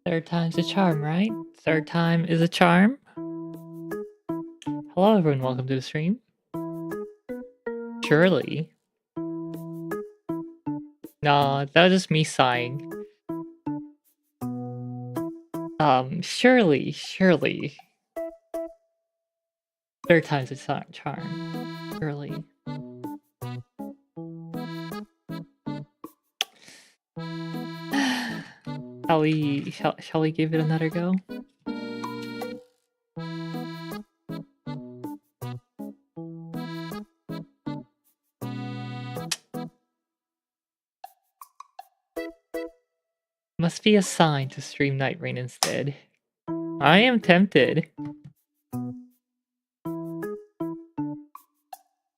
Third time's a charm, right? Third time is a charm. Hello everyone, welcome to the stream. Surely. No, that was just me sighing. Surely. Third time's a charm. Surely. Shall we give it another go? Must be a sign to stream Night Rain instead. I am tempted.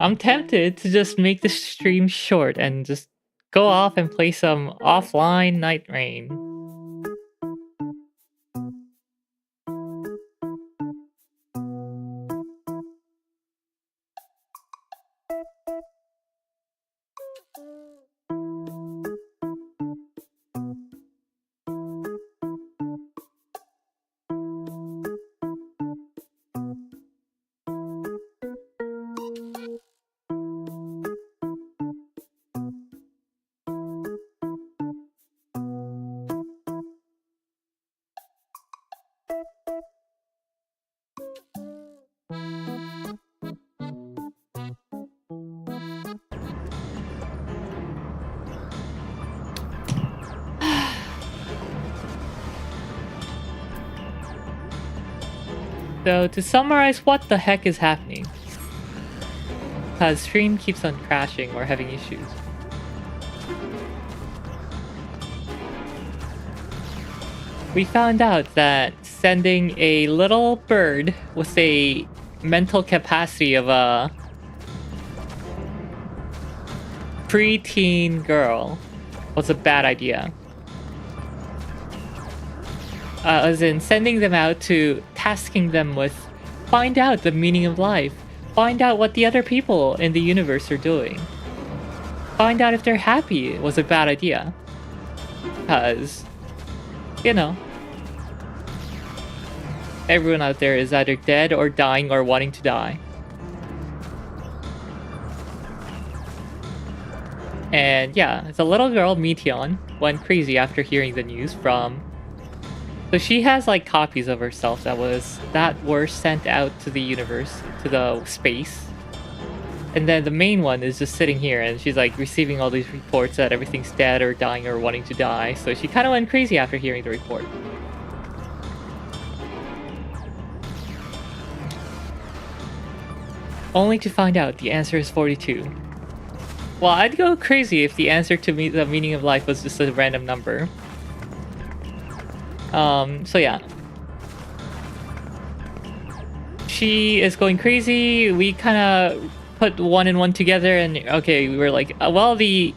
I'm tempted to just make the stream short and just go off and play some offline Night Rain. So, to summarize, what the heck is happening? Because stream keeps on crashing or having issues. We found out that sending a little bird with a mental capacity of a preteen girl was a bad idea. As in sending them out to tasking them with find out the meaning of life, find out what the other people in the universe are doing, find out if they're happy was a bad idea. Because, you know, everyone out there is either dead or dying or wanting to die. And yeah, the little girl, Meteon, went crazy after hearing the news from... So she has like copies of herself that were sent out to the universe, to the space. And then the main one is just sitting here and she's like receiving all these reports that everything's dead or dying or wanting to die. So she kind of went crazy after hearing the report. Only to find out the answer is 42. Well, I'd go crazy if the answer to the meaning of life was just a random number. So yeah. She is going crazy. We kind of put one and one together and okay, we were like, well, the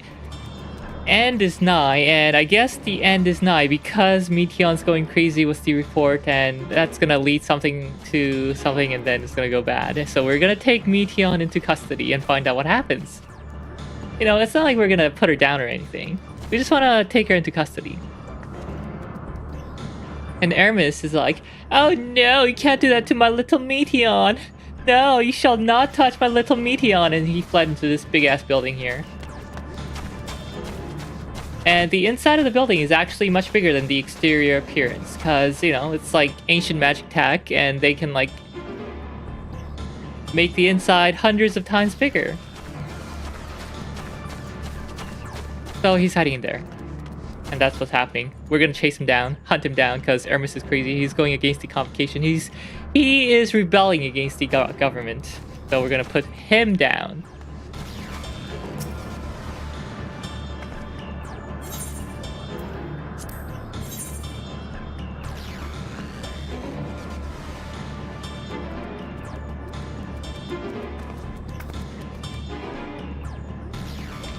end is nigh, and I guess the end is nigh because Meteon's going crazy with the report, and that's gonna lead something to something, and then it's gonna go bad. So we're gonna take Meteon into custody and find out what happens. You know, it's not like we're gonna put her down or anything. We just wanna take her into custody. And Hermes is like, oh no, you can't do that to my little Meteon. No, you shall not touch my little Meteon. And he fled into this big ass building here. And the inside of the building is actually much bigger than the exterior appearance. Because, you know, it's like ancient magic tech and they can like make the inside hundreds of times bigger. So he's hiding in there. And that's what's happening. We're gonna chase him down, hunt him down, because Hermes is crazy. He's going against the convocation. He is rebelling against the government. So we're gonna put him down.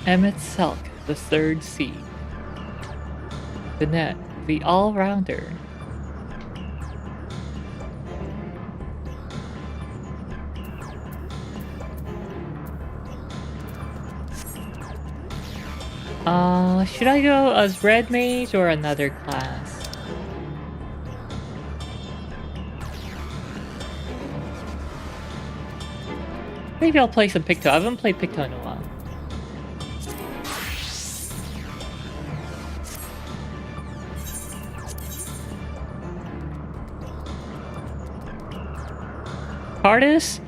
Emmett Selk, the third seed. The net, the all-rounder. Should I go as red mage or another class? Maybe I'll play some Picto. I haven't played Picto in a while. TARDIS?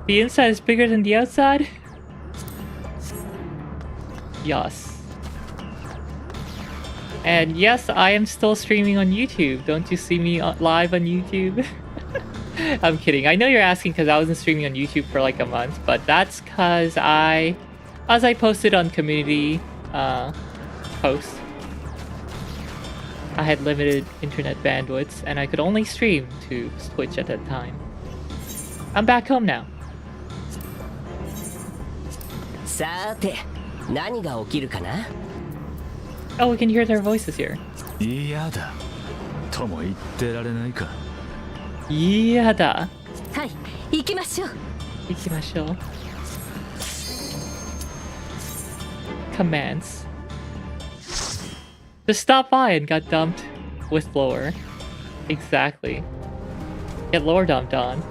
The inside is bigger than the outside? Yes. And yes, I am still streaming on YouTube. Don't you see me live on YouTube? I'm kidding. I know you're asking because I wasn't streaming on YouTube for like a month, but that's because as I posted on community posts, I had limited internet bandwidth and I could only stream to Twitch at that time. I'm back home now. さて、何が起きるかな? Oh, we can hear their voices here. 嫌だとも言ってられないか。嫌だ。はい、行きましょう。行きましょう。Commands. Just stop by and got dumped with lore. Exactly. Get lore dumped on.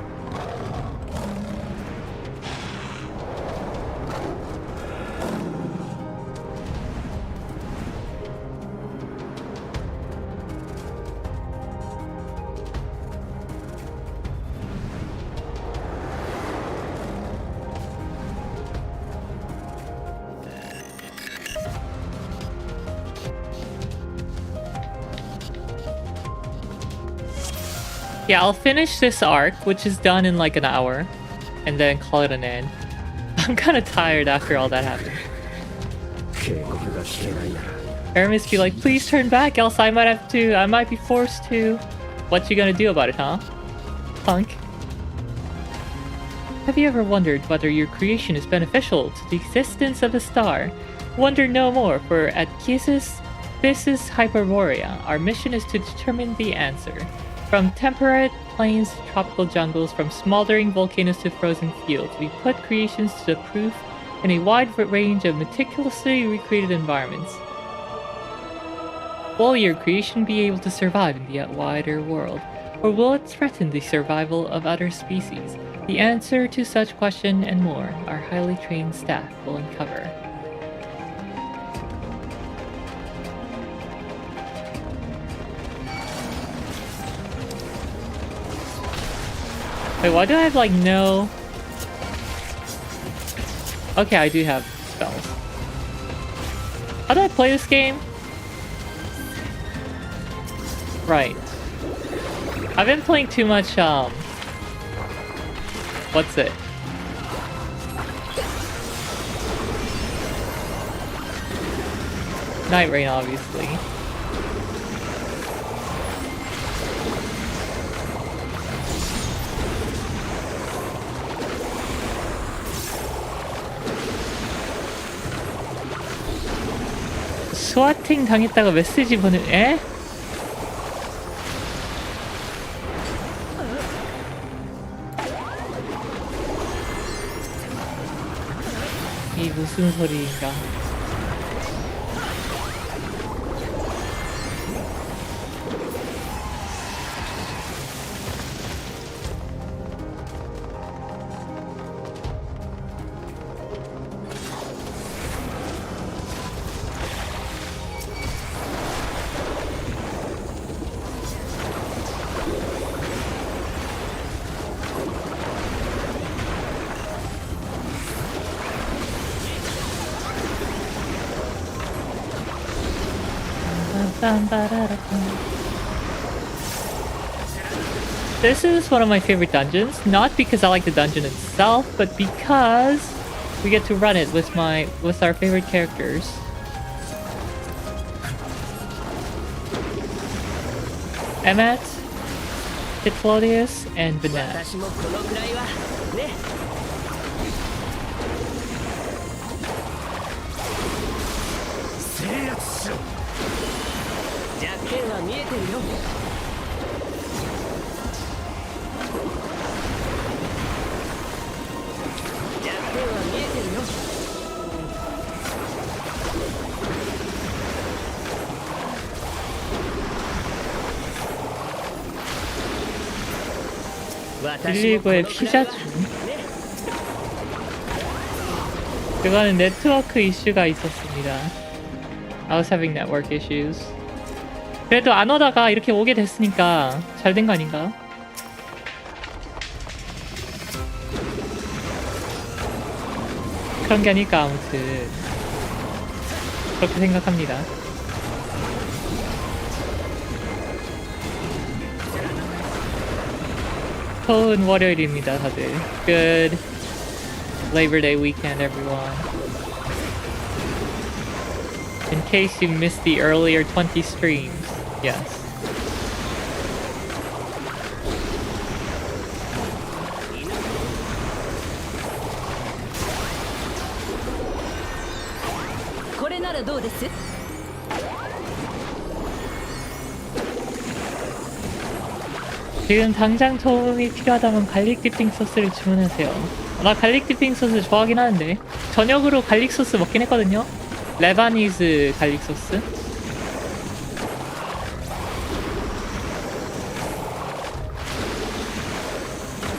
Yeah, I'll finish this arc, which is done in like an hour, and then call it an end. I'm kind of tired after all that happened. Aramis be like, please turn back, else I might be forced to. What you gonna do about it, huh? Punk. Have you ever wondered whether your creation is beneficial to the existence of a star? Wonder no more, for at Kisis Hyperborea, our mission is to determine the answer. From temperate plains to tropical jungles, from smoldering volcanoes to frozen fields, we put creations to the proof in a wide range of meticulously recreated environments. Will your creation be able to survive in the wider world, or will it threaten the survival of other species? The answer to such question and more, our highly trained staff will uncover. Wait, why do I have like no... Okay, I do have spells. How do I play this game? Right. I've been playing too much, what's it? Night Rain, obviously. 스와팅 당했다가 메시지 에? 이 무슨 소리인가? This is one of my favorite dungeons, not because I like the dungeon itself, but because we get to run it with our favorite characters. Emmet, Titlodius, and Vinette. 그리고의 피자주. 그거는 네트워크 이슈가 있었습니다. I was having network issues. 그래도 안 오다가 이렇게 오게 됐으니까 잘 된 거 아닌가? 그런 게 아닐까 아무튼 그렇게 생각합니다. 좋은 월요일입니다 다들. Good Labor Day weekend everyone. In case you missed the earlier 20 streams, yes. 지금 당장 도움이 필요하다면 갈릭 디핑 소스를 주문하세요. 나 갈릭 디핑 소스 좋아하긴 하는데 저녁으로 갈릭 소스 먹긴 했거든요. 레바니즈 갈릭 소스.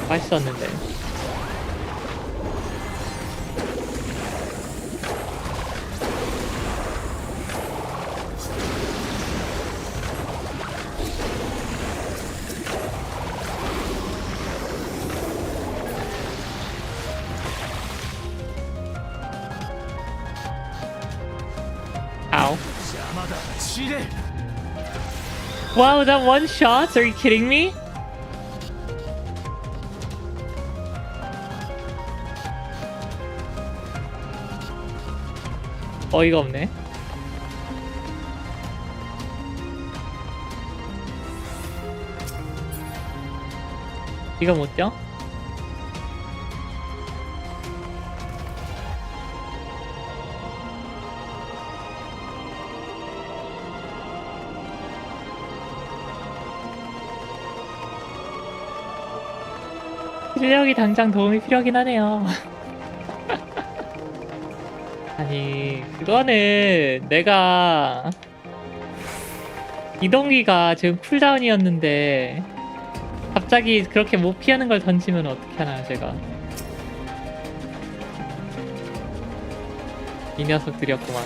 맛있었는데. Ow. Wow, that one shot? Are you kidding me? 어이가 없네. 이거 못 뛰어? 실력이 당장 도움이 필요하긴 하네요. 아니 그거는 내가 이동기가 지금 쿨다운이었는데 갑자기 그렇게 못 피하는 걸 던지면 어떻게 하나요 제가. 이 녀석들이었구만.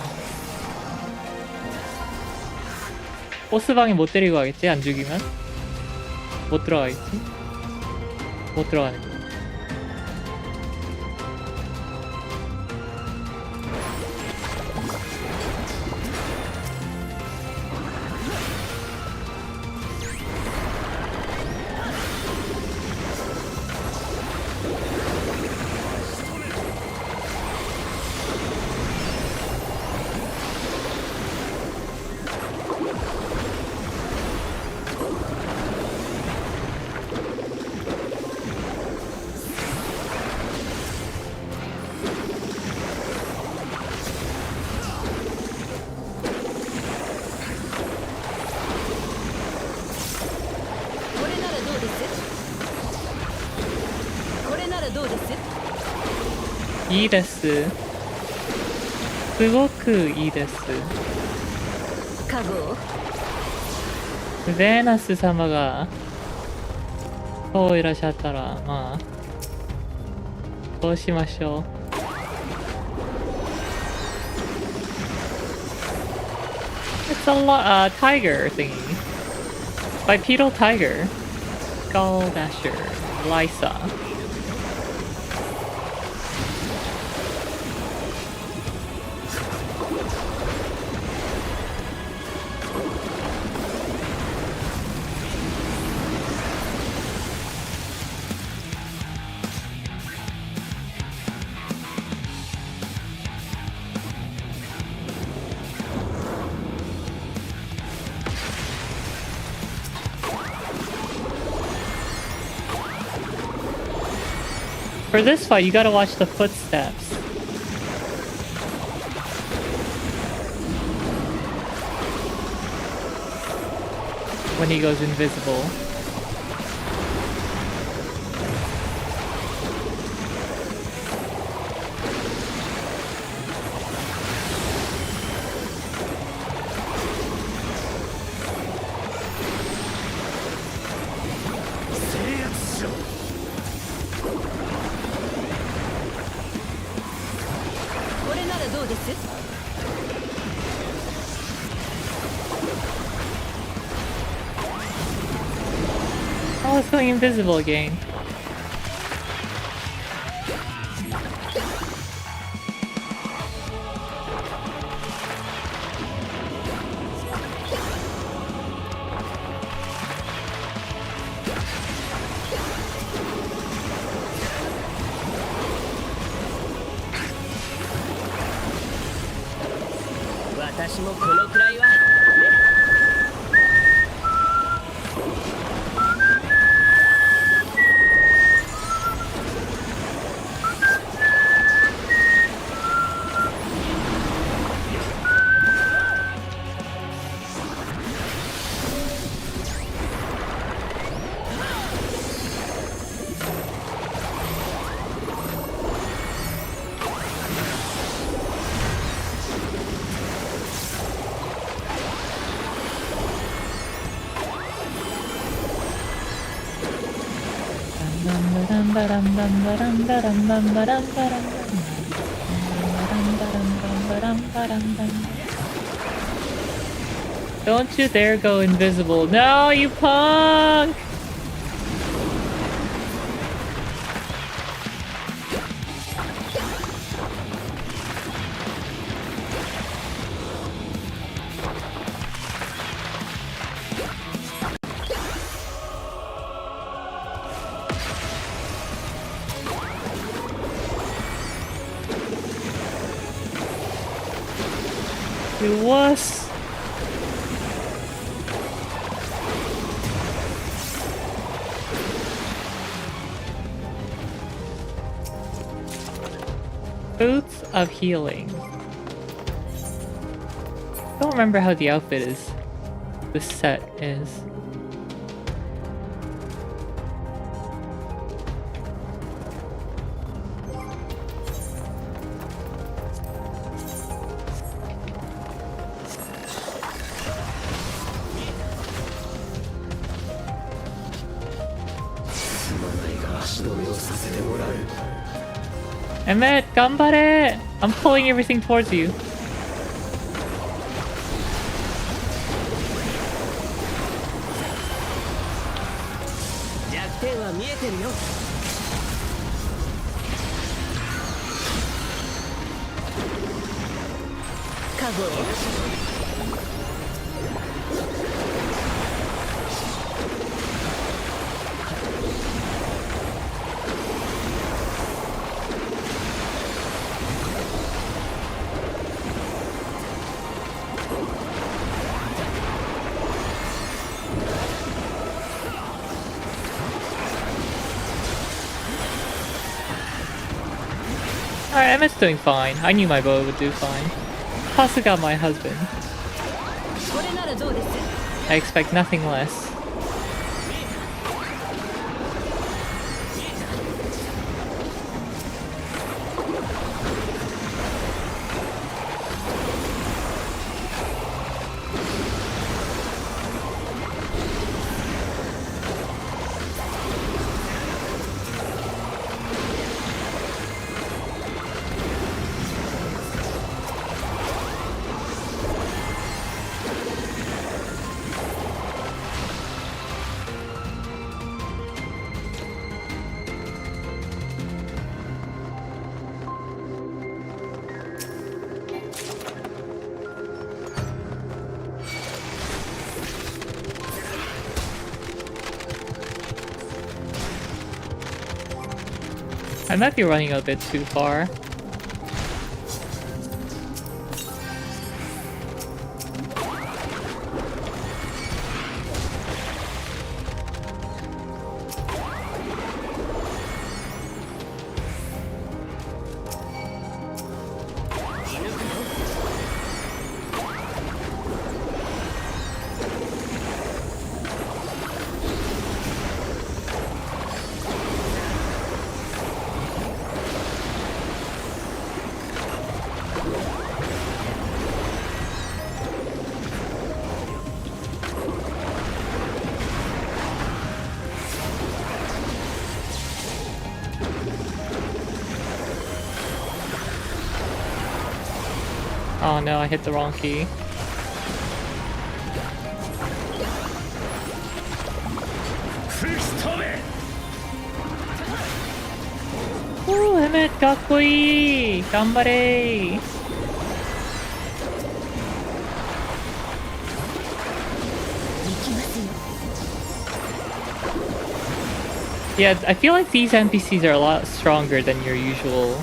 보스방에 못 데리고 가겠지? 안 죽이면? 못 들어가겠지? 못 들어가는 거.いいです。すごくいいです。カゴベーナス様がそういらっしゃったらまあどうしましょう。It's a tiger thingy. Bipedal tiger. Skull Dasher. Lysa. For this fight, you gotta watch the footsteps. When he goes invisible. です？ Oh, it's going invisible again. Don't you dare go invisible. No, you punk! You wuss! Boots of healing. Don't remember how the outfit is. The set is. Emmett, ganbare! I'm pulling everything towards you. Alright, Emmett's doing fine. I knew my bow would do fine. Plus I got my husband. I expect nothing less. I might be running a bit too far. Oh no, I hit the wrong key. Ooh, Emmett, かっこいい! 頑張れ! Yeah, I feel like these NPCs are a lot stronger than your usual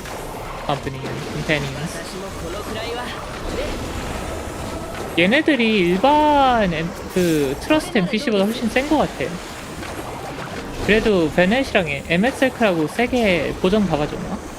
companions, companions. 私もこのくらいはね 얘네들이 일반 그 트러스트 NPC보다 훨씬 센 것 같아. 그래도 베넷이랑 MSL크라고 세게 고정 박아줬나?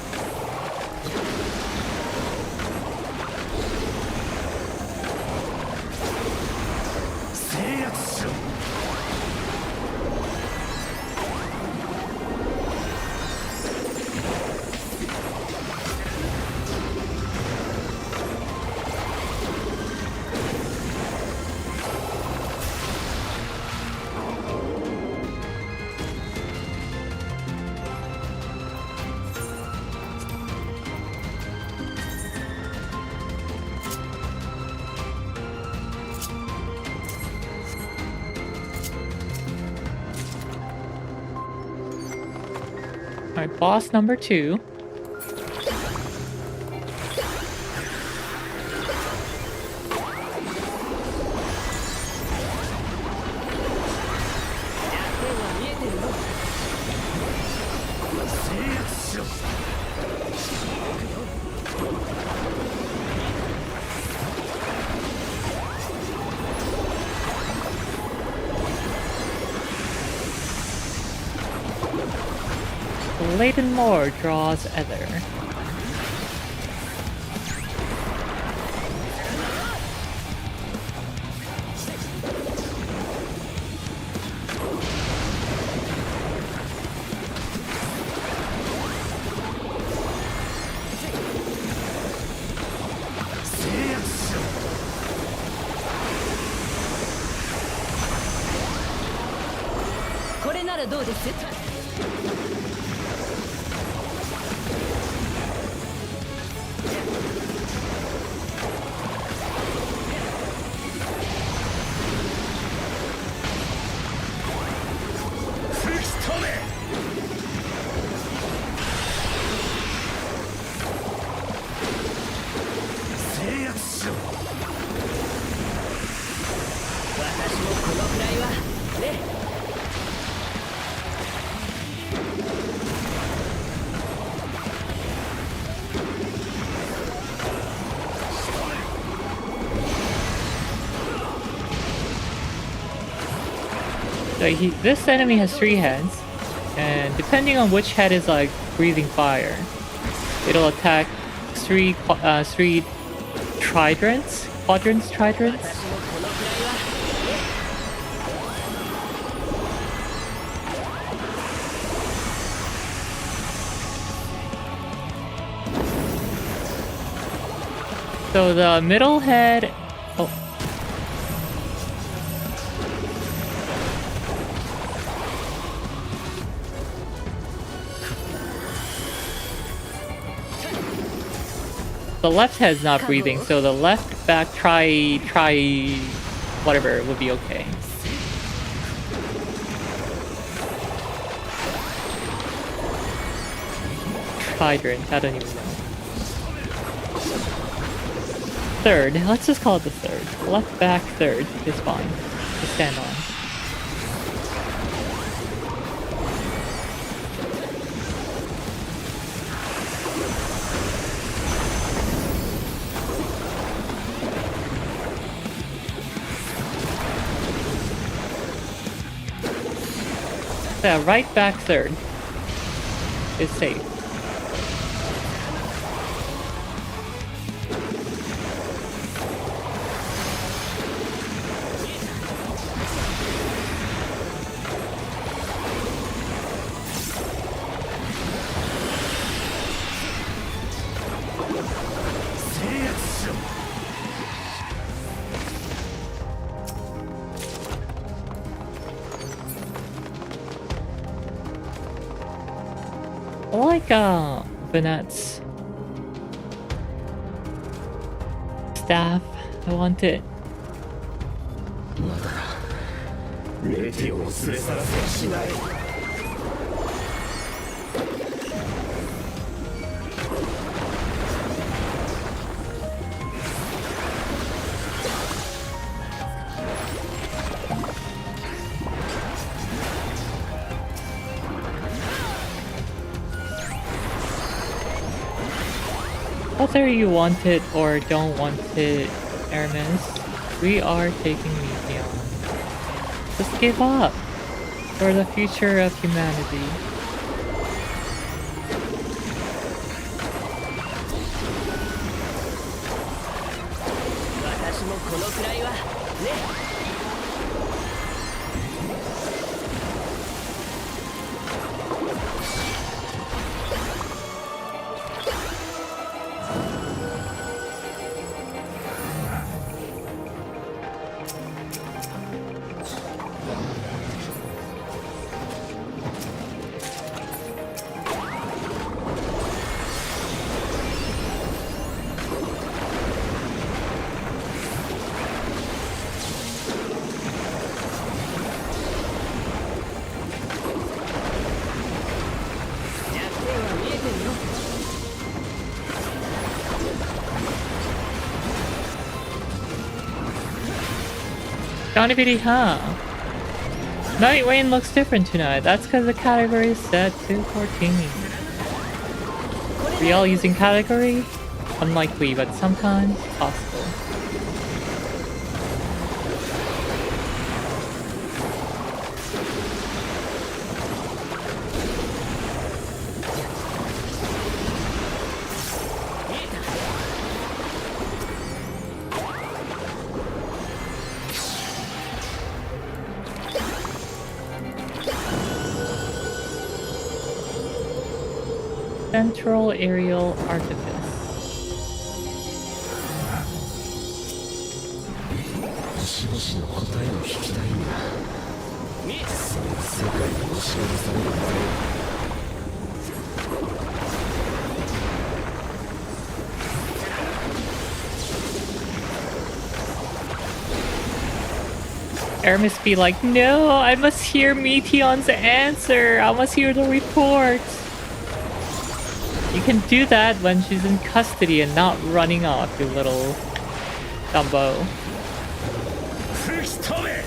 Alright, boss number 2. Laden Moore draws Ether. So this enemy has 3 heads, and depending on which head is like breathing fire, it'll attack 3 quadrants. So the middle head. Oh. The left head's not breathing, so the left back try whatever would be okay. Hydrant, I don't even know. Third, let's just call it the third. Left back third is fine to stand on. Yeah, right back third is safe. I like Venet's staff. I want it. まだレティオを連れ去らせはしない。 Whether you want it or don't want it, Hermes, we are taking Meteon. Just give up for the future of humanity. 私もこのくらいはね。 Johnny huh? Nightwing looks different tonight. That's because the category is set to 14. We all using category? Unlikely, but sometimes possible. Central aerial artifice. 星々の答えを聞きたいんだ。それが世界に押し戻されるまで。Hermes be like, no, I must hear Meteon's answer. I must hear the report. You can do that when she's in custody and not running off, you little Dumbo. 吹き飛べ。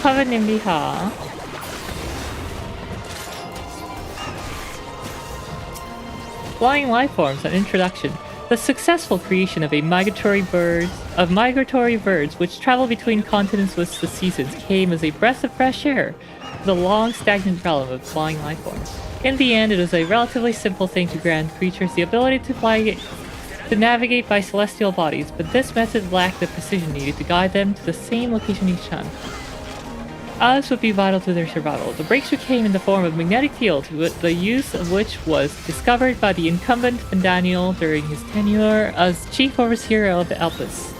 Covenant Flying life forms, an introduction. The successful creation of migratory birds which travel between continents with the seasons came as a breath of fresh air to the long stagnant realm of flying life forms. In the end, it was a relatively simple thing to grant creatures the ability to navigate by celestial bodies, but this method lacked the precision needed to guide them to the same location each time. This would be vital to their survival. The breakthrough came in the form of magnetic fields, the use of which was discovered by the incumbent Daniel during his tenure as chief overseer of Elpis.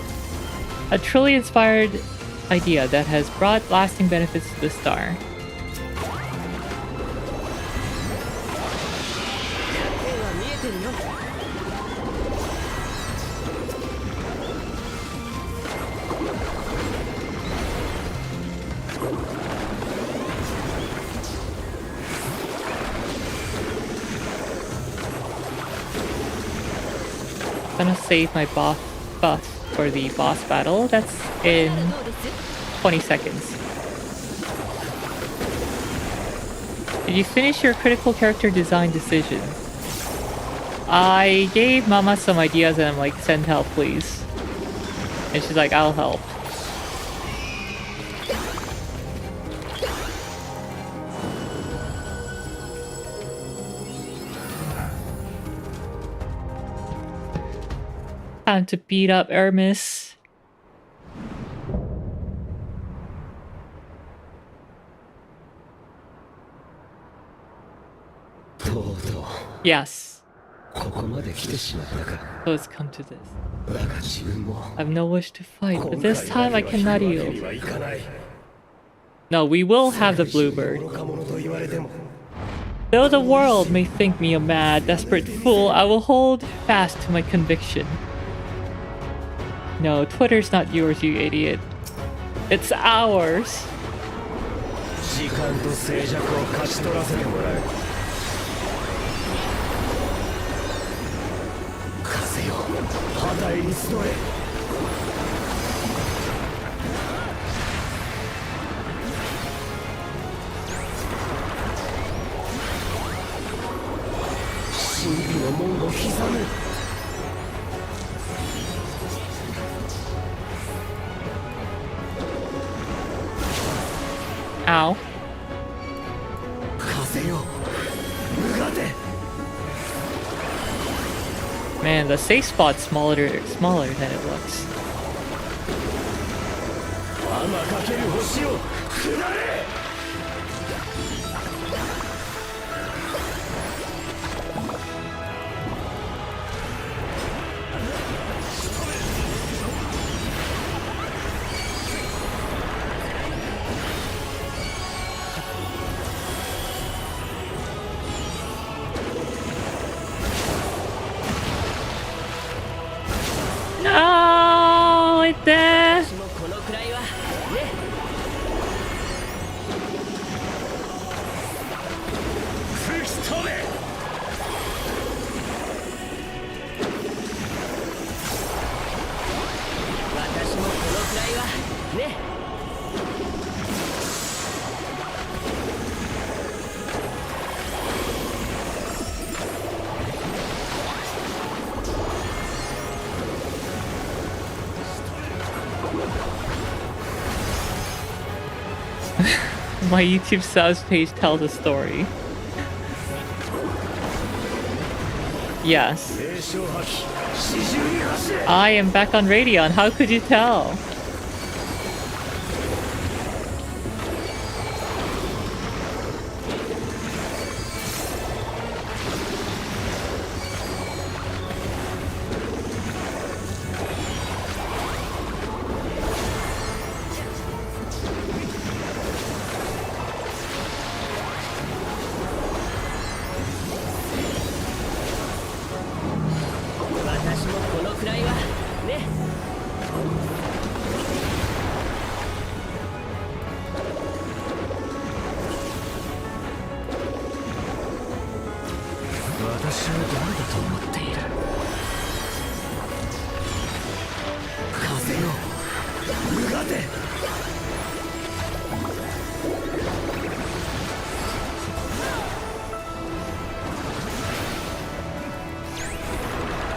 A truly inspired idea that has brought lasting benefits to the star. Gonna save my buff for the boss battle. That's in 20 seconds. Did you finish your critical character design decision? I gave Mama some ideas and I'm like, send help please. And she's like, I'll help. Time to beat up Hermes. とうとう Yes. ここまで来てしまったか。 So it's come to this. だが自分も I've no wish to fight, 今 but 回 this time I だけは cannot 引くわけに yield. はいかない。 No, we will have the 世界中 bluebird. 愚か者と言われても Though the world may think me a mad, desperate fool, I will hold fast to my conviction. No, Twitter's not yours, you idiot. It's ours. 時間と静寂を勝ち取らせてもらう。風よ、旗入り集え。神秘の門を刻む。 Ow. 風よ、向かて。 Man, the safe spot's smaller than it looks. 天かける星を下れ。 No, it's there. 私もこのくらいはね。吹き飛べ。 私もこのくらいはね。 My YouTube subs page tells a story. Yes. 霊障破棄、四十に走れ。 I am back on Radeon. How could you tell?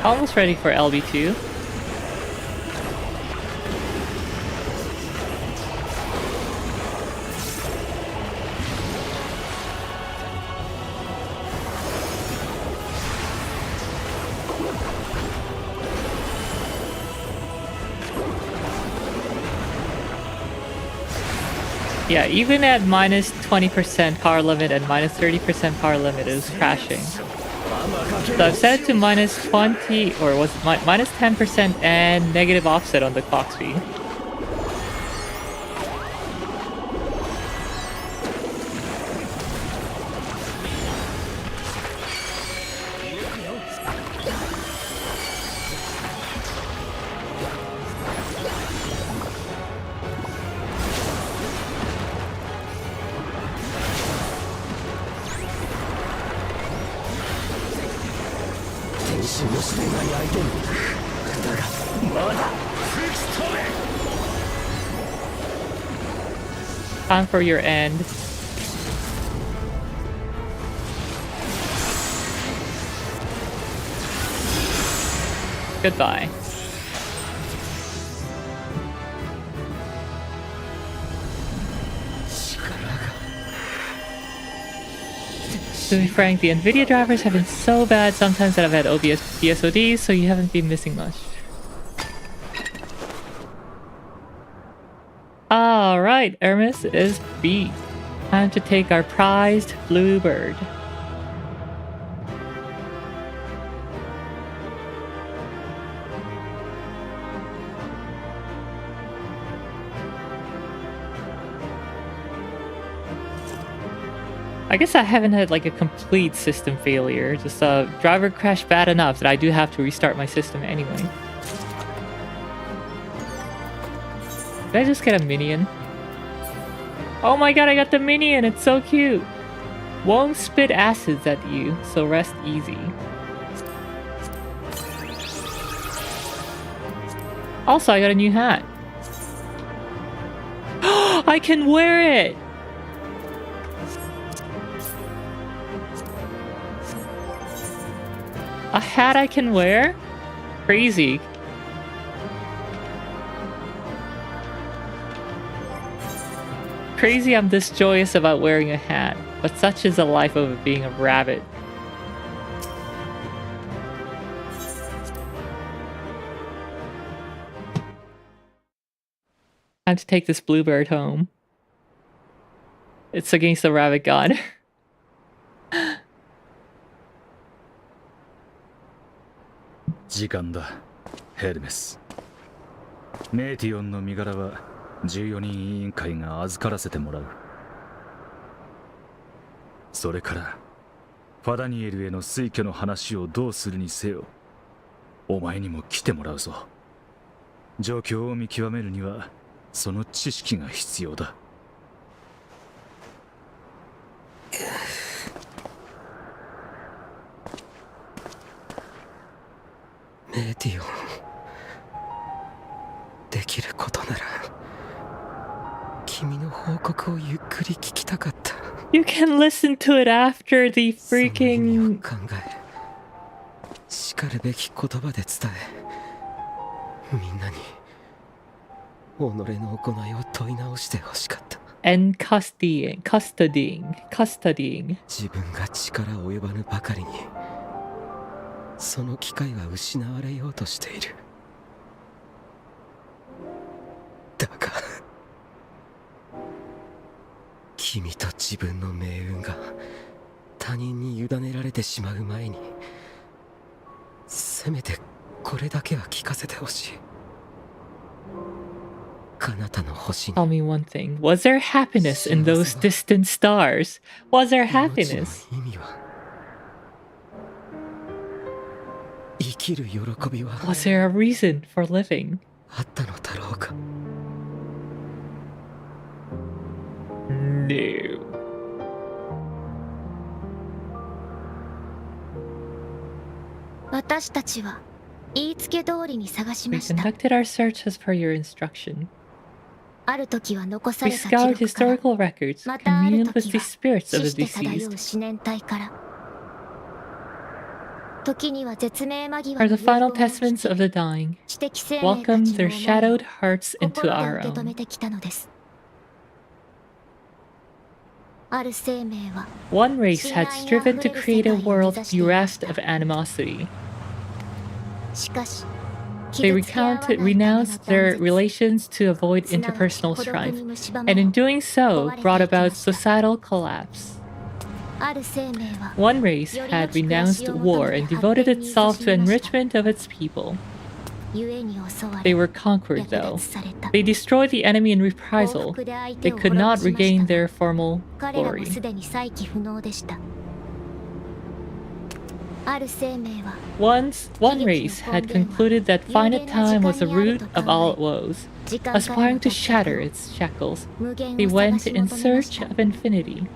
Almost ready for LB2. Yeah, even at minus 20% power limit and minus 30% power limit, it was crashing. So I've set it to minus 20, or was it minus 10% and negative offset on the clock speed. Time for your end. Goodbye. To be frank, the NVIDIA drivers have been so bad sometimes that I've had OBS BSODs, so you haven't been missing much. Alright, Hermes is beat. Time to take our prized bluebird. I guess I haven't had like a complete system failure. Just a driver crash bad enough that I do have to restart my system anyway. Did I just get a minion? Oh my god, I got the minion! It's so cute! Won't spit acids at you, so rest easy. Also, I got a new hat. I can wear it! A hat I can wear? Crazy. Crazy I'm this joyous about wearing a hat, but such is the life of being a rabbit. Time to take this bluebird home. It's against the rabbit god. 時間だ、ヘルメス。メーティオンの身柄は14人委員会が預からせてもらう。それからファダニエルへの推挙の話をどうするにせよ、お前にも来てもらうぞ。状況を見極めるにはその知識が必要だ。メーティオン、できることなら君の報告をゆっくり聞きたかった。 You can listen to it after the その意味を freaking... 考え、しかるべき言葉で伝え、みんなに己の行いを問い直してほしかった。 and custodying. 自分が力及ばぬばかりにその機会は失われようとしている。だが君と自分の命運が他人に委ねられてしまう前に、せめてこれだけは聞かせてほしい。彼方の星に Tell me one thing. Was there happiness in those distant stars? Was there 命の happiness? 意味は、生きる喜びは Was there a reason for living? あったのだろうか。 No. 私たちは言いつけ通りに探し We ました。 conducted our search as per your instruction. ある時は残さ We れた scoured 記録から、 historical records, またある communed with 時 the は spirits of 死 the して漂う deceased. 思念体から、時には絶命間際 Are の the final 遺言を聞 testaments き of the dying. 知的生命た Welcome ち their の shadowed 思い hearts を into 心で our 受け止 own. めてきたのです。ある生命は One race had striven to create a world bereft of animosity. しかし They renounced their relations to avoid interpersonal strife, and in doing so brought about societal collapse. ある生命は One race had renounced war and devoted itself to enrichment of its people. 故に襲わ They れ were conquered, 略 though. 奪された。 They destroyed the enemy in 報 reprisal. 復で相 They 手を could 滅ぼ not しま regain した their が、 formal 彼らも glory. すでに再起不能でした。ある生命は One race had concluded that finite time was the root of all woes. 時間から Aspiring の to 脱却 shatter を its shackles, 無限 they を went 探し in 求めまし search た。 of infinity.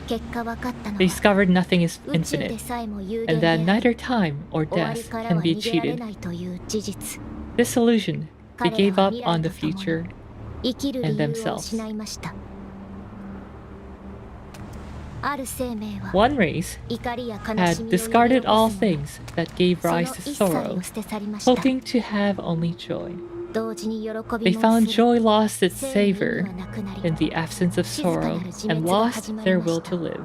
結果分かったの They は discovered nothing is 宇宙で infinite, さえも有 and 限 that であり、 neither time or 終わり death から can は be 逃げられ cheated. ないという事実。 Disillusioned, they 彼ら gave は up 未 on 来 the ととも future. に生きる理 and 由を themselves. 失いました。ある生命は One race 怒りや悲 had しみを discarded all 呼び起こ things that gave すもの rise そ to の一切 sorrow, を捨て去りました。 hoping to have only joy. 同時に喜 They びも found 薄れ、 joy lost its 生の意味 savor はなくなり、 in the absence of sorrow and lost their will to live.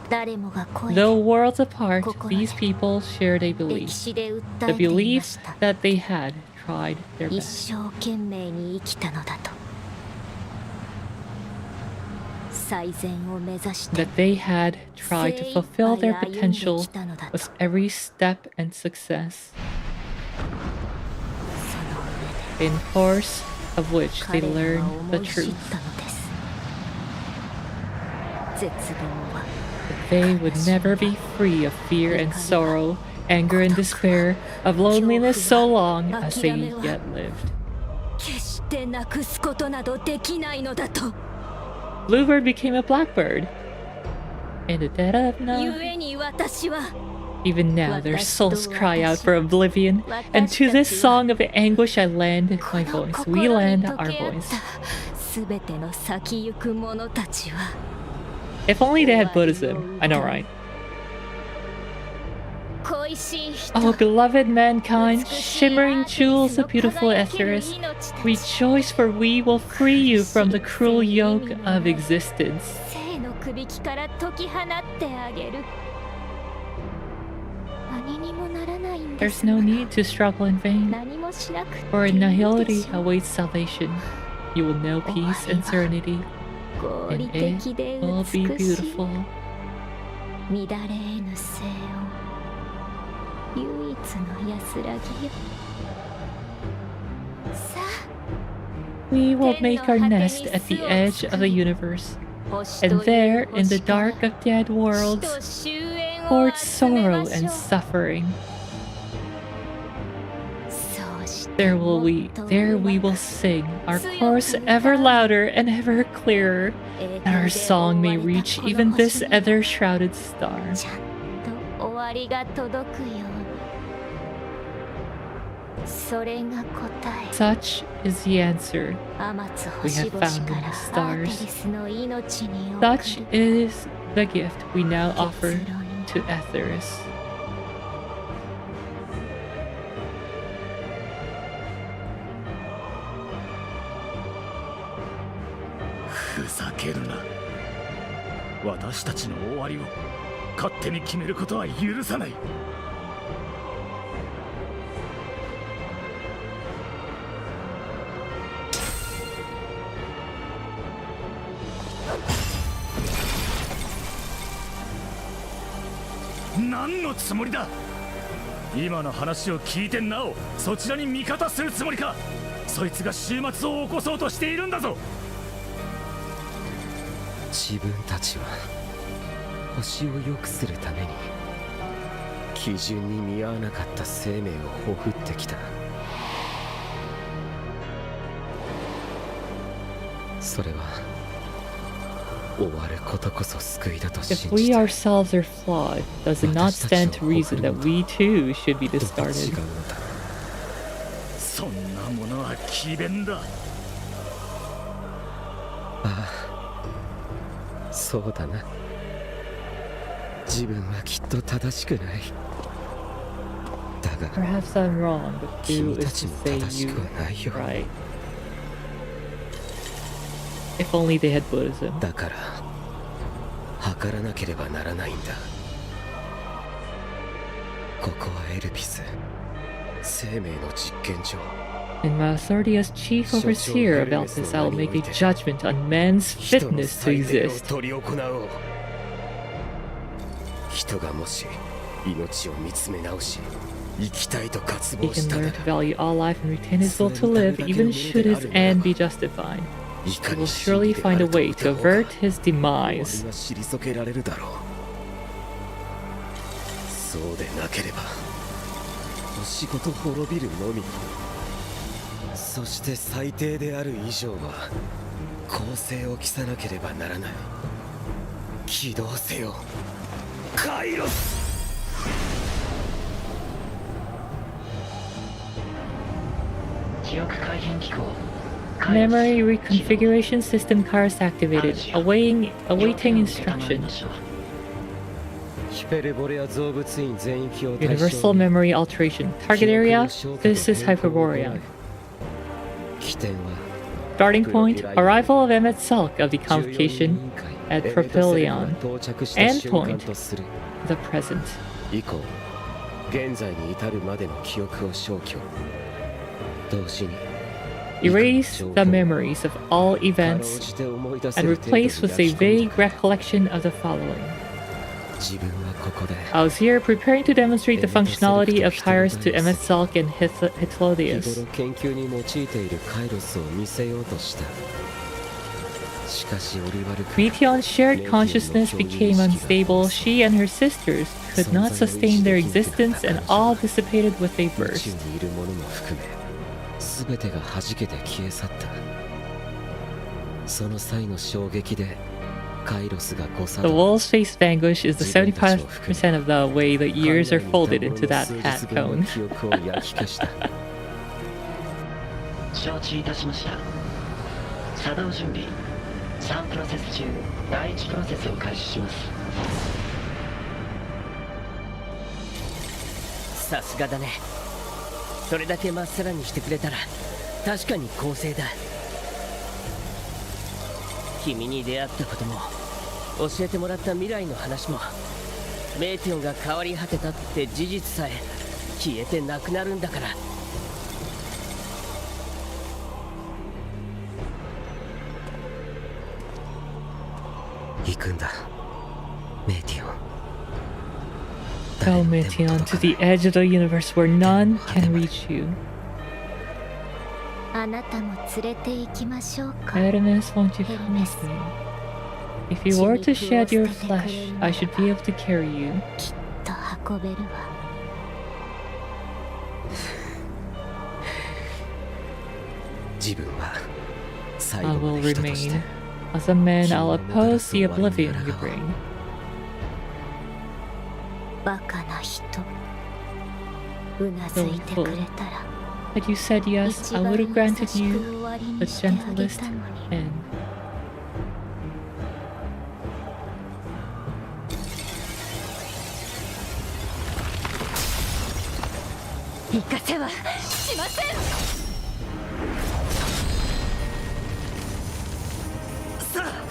誰もが声で Though worlds apart, these people shared a 歴 belief. 史で訴 The えていま belief した。 that they had tried their 一 best. 生懸命に生きたのだと。最善を目指して That they had tried to fulfill their 精一杯歩んで potential きたのだと。 with every step and success, その上で in course of which they 彼らは learned 思 the い知っ truth. たのです。They would never be free of fear and sorrow, anger and despair, of loneliness so long as they yet lived. 決してなくすことなどできないのだと。 Bluebird became a blackbird. In the dead of night, 故に私は even now their souls cry out for oblivion, and to this song of anguish I lend my voice. We lend our voice. すべての先行く者たちは If only they had Buddhism. I know, right? 恋しい人 Oh, beloved mankind, shimmering jewels of beautiful Eorzea, rejoice, for we will free you from the cruel yoke of existence. 生のくびきから解き放ってあげる。何にもならないんで There's す。 no need to struggle in vain, 何もしなくて for い in いで nihility しょう。 awaits salvation. You will know peace and serenity, 合 and 理 it 的で will be 美しい beautiful. 乱れ得ぬ静音、唯一の安らぎよ。さあ、 We will make our nest at the edge of the universe, and there, in the dark of dead worlds, hoard sorrow and suffering. There we will sing our chorus ever louder and ever clearer, that our song may reach even this ether-shrouded star. ちゃんと終わりが届くように。それが答え。 Such is the answer. 天津 We 星 have 々 found in か the らア stars. ーテリスの命に Such 送る is the gift we now offer 結論 to Etheris. ふざけるな。私たちの終わりを勝手に決めることは許さない。何のつもりだ。今の話を聞いてなおそちらに味方するつもりか。そいつが終末を起こそうとしているんだぞ。自分たちは星を良くするために基準に見合わなかった生命をほふってきた。それは終わることこそ救いだと If 信 we じた。 ourselves are flawed, does it not stand to reason that we too should be どう違 discarded? うのだ。そんなものは詭弁だ。そうだな。自分はきっと正しくない。だが Perhaps I'm wrong, but 君 who た is ち to も say 正し you くはないよ。 right? If only they had Buddhism. だから測らなければならないんだ。ここはエルピス、生命の実験場。 In my authority as chief overseer about this, I will make a judgment on man's 人の fitness to 祭礼を exist. 執り行おう。人がもし命を見つめ直し生きたいと渇 He 望し can たな learn ら to value all life and retain his will to live, even should his end be justified. い He か will に surely 真理で find あ a ると way to 疑おうか avert his 終わ demise. りが退けられるだろう。そうでなければ星ごと滅びるのみ。そして最低である以上は公正を期さなければならない。起動せよカイロス。 Memory reconfiguration system cars activated, awaiting instruction. ヒペルボレア造物院全域を対象 Universal に memory alteration. Target area, this is Hyperborea. 起点は Starting point, arrival of Emmet Selk of the convocation at Propylion. End point, the present. 以降現在に至るまでの記憶を消去。同時に Erase the memories of all かろう events じて思い出せ and る程度に replace with a 焼き込ん vague だ。 recollection of the following. 自分はここで I was here preparing to demonstrate the functionality of Kairos to Emmet Selk and 日 Hythlodius. 頃研究に用いているカイロスを見せようとした。しかしオリバルク Meteon's shared consciousness became unstable. She and her sisters could not sustain their existence and all dissipated with a 宇宙 burst. にいるものも含め全てが弾けて消え去った。その際の衝撃でカイロスが誤作 The 動 wolf's face vanquish is the 75% of the way the ears are folded into that hat 数日分 cone. の記憶を焼き消した。承知いたしました。作動準備。3プロセス中、第1プロセスを開始します。さすがだね。それだけまっさらにしてくれたら確かに公正だ。君に出会ったことも教えてもらった未来の話もメイティオンが変わり果てたって事実さえ消えてなくなるんだから。行くんだメイティオン。 Go, Meteon, to the edge of the universe where none can reach you. あなたも連れて行きましょうか。 Artemis, won't you come with me? If you were to shed your flesh, I should be able to carry you. きっと運べるわ。自分は最 I 後ま will で人として remain. As a man, I'll oppose the oblivion you bring. バカな人。うなずいてくれたら Had you said yes, 一 I 番 would 優 have granted しく you 終わり the にしてあげ gentlest たのに。 end. 行かせはしません。さあ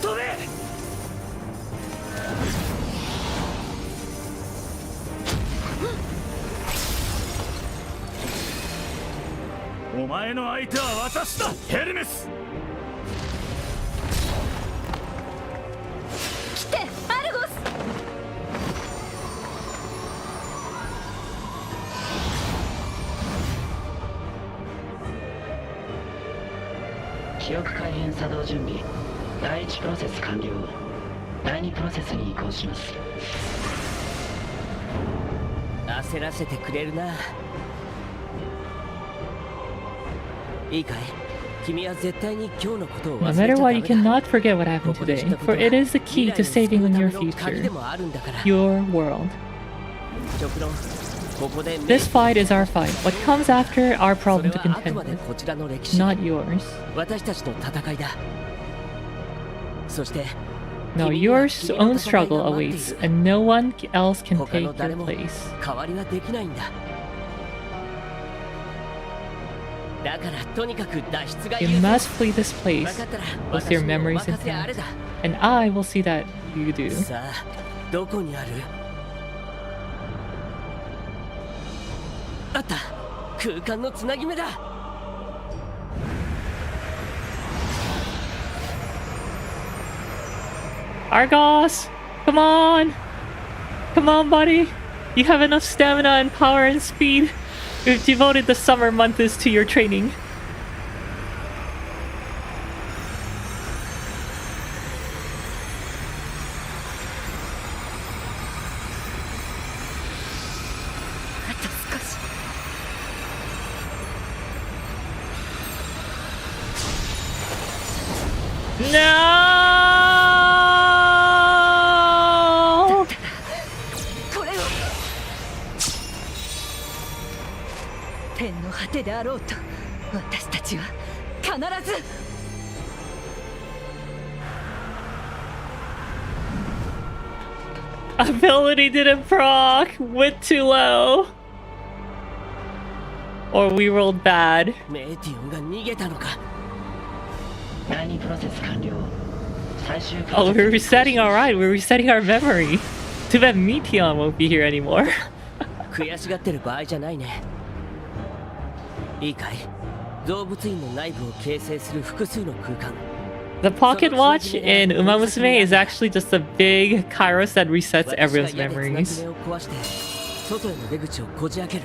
飛べ。お前の相手は私だヘルメス。来てアルゴス。記憶改変作動準備。第1プロセス完了。第2プロセスに移行します。焦らせてくれるな。いいかい、君は絶対に今日のことを No 忘れちゃ matter ダ what, メ you だ。 cannot forget what happened ここで today, したこと for は it is the key to 未来 saving を in 救 your うための鍵で future, もあるんだから。 your world. 極論、ここで This fight is our fight. What comes after, our そ problem れ to はあく contend まで with, こちらの歴史、 not yours. 私たちの戦いだ。そして No, 君には your 君の own 戦い struggle が待ってい awaits, る。 and no one else can 他 take の誰 your も place. 代わりはできないんだ。だからとにかく脱出が You 優先。 must flee this 分 place かったら with 私 your にお memories 任せあれ intact, だ。 and I will see that you do. さあ、どこにある？あった、空間のつなぎ目だ。 Argos! Come on! Come on, buddy! You have enough stamina and power and speed. We've devoted the summer months to your training. No! これを天の果てであろうと私たちは必ず。 Ability didn't proc! Went too low! Or we rolled bad. メイティオンが逃げたのか。第2プロセス完了。最終プ Oh, ロ we're セス resetting, alright, we're resetting our memory. Too bad Meteon won't be here anymore. 悔しがってる場合じゃないね。いいかい、動物園の内部を形成する複数の空間。 The pocket watch in Umamusume is actually just a big Kairos that resets 私が everyone's 矢でつなぎ memories. 目を壊して外への出口をこじ開ける。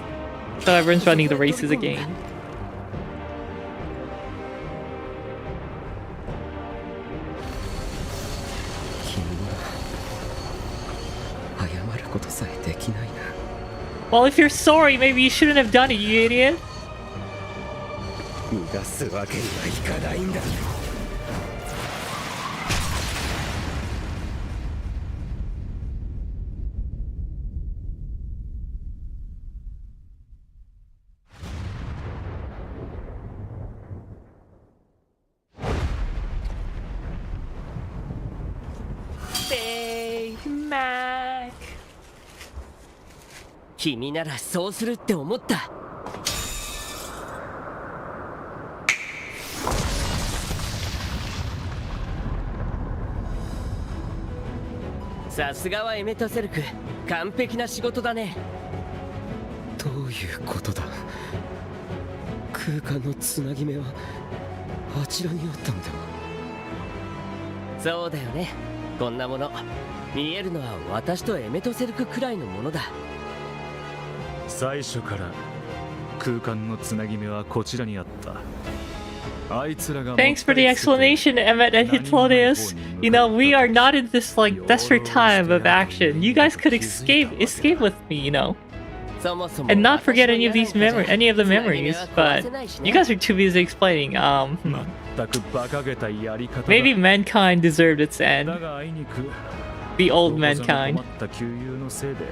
So everyone's running the races again. ことさえできないな。 Well, if you're sorry, maybe you shouldn't have done it, you idiot. 逃がすわけにはいかないんだ。Big Mac. 君ならそうするって思った。さすがはエメトセルク、完璧な仕事だね。どういうことだ。空間のつなぎ目はあちらにあったのでは。そうだよね。こんなもの見えるのは私とエメトセルクくらいのものだ。最初から空間のつなぎ目はこちらにあった。あいつらが Thanks for the explanation, Emmet and Hitlodius. You know, we are not in this like desperate time of action. You guys could escape with me, you know, そもそも and not forget any of these any of the memories. But you guys are too busy explaining. 全く馬鹿げたやり方だ。 Maybe mankind deserved its end. だがあいにく The old どこぞの mankind. 困った旧友のせいで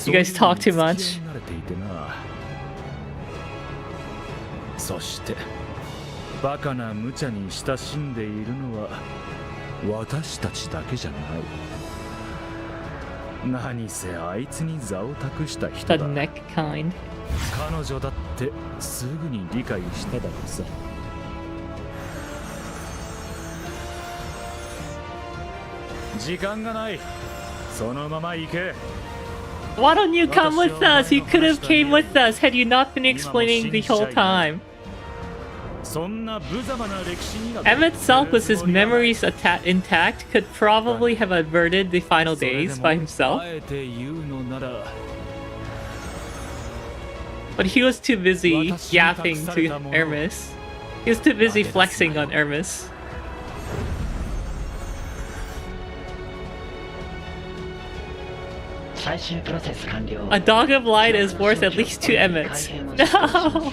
You guys talk too そういうの much. に付き合い慣れていてな。そしてバカな無茶に親しんでいるのは私たちだけじゃない。何せあいつに座を託した人 The だ。 neck kind. 彼女だってすぐに理解しただろうさ。時間がない。そのまま行け。 Why don't you come with us? You could have came with us had you not been explaining the whole time. そんな無様な歴史にな Emmet's self with his memories intact could probably have averted the final days by himself, あえて言うのなら but he was too busy yapping to Hermes. He was too busy flexing on Hermes. 最終プロセス完了。 A dog of light is worth at least 2 Emmets. No!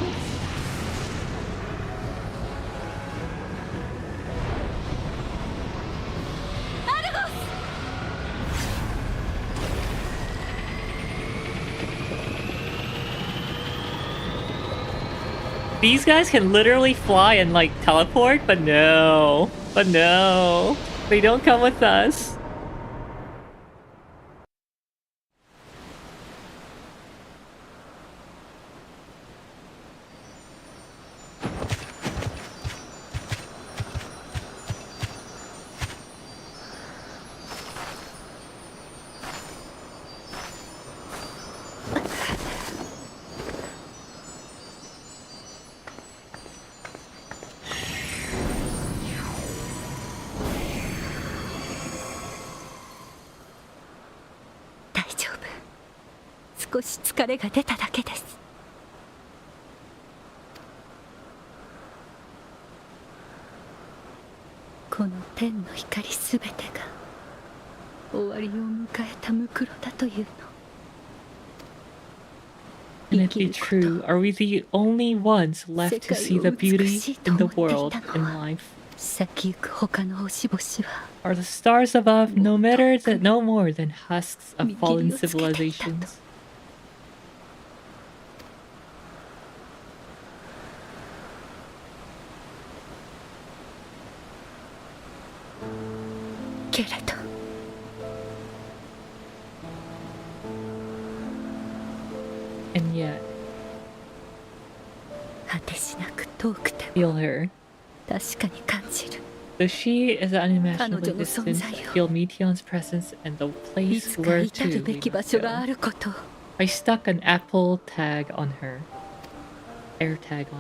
These guys can literally fly and like teleport, but no. But no. They don't come with us. "少し疲れが出ただけです。この天の光すべてが終わりを迎えたムクロだというの。 Can it be true? Are we the only ones left to see the beauty in the world and life? 先行く他の星々は Are the stars above no more than husks of fallen civilizations? けれど And yet, 果てしなく遠くて feel her. 確かに感じる。 Though she is unimaginably 彼女の distant, 存在を feel Meteon's presence and the い place つか where 至る to べ we き場 must 所があ go. ることを I stuck an Apple tag on her. Air tag on her.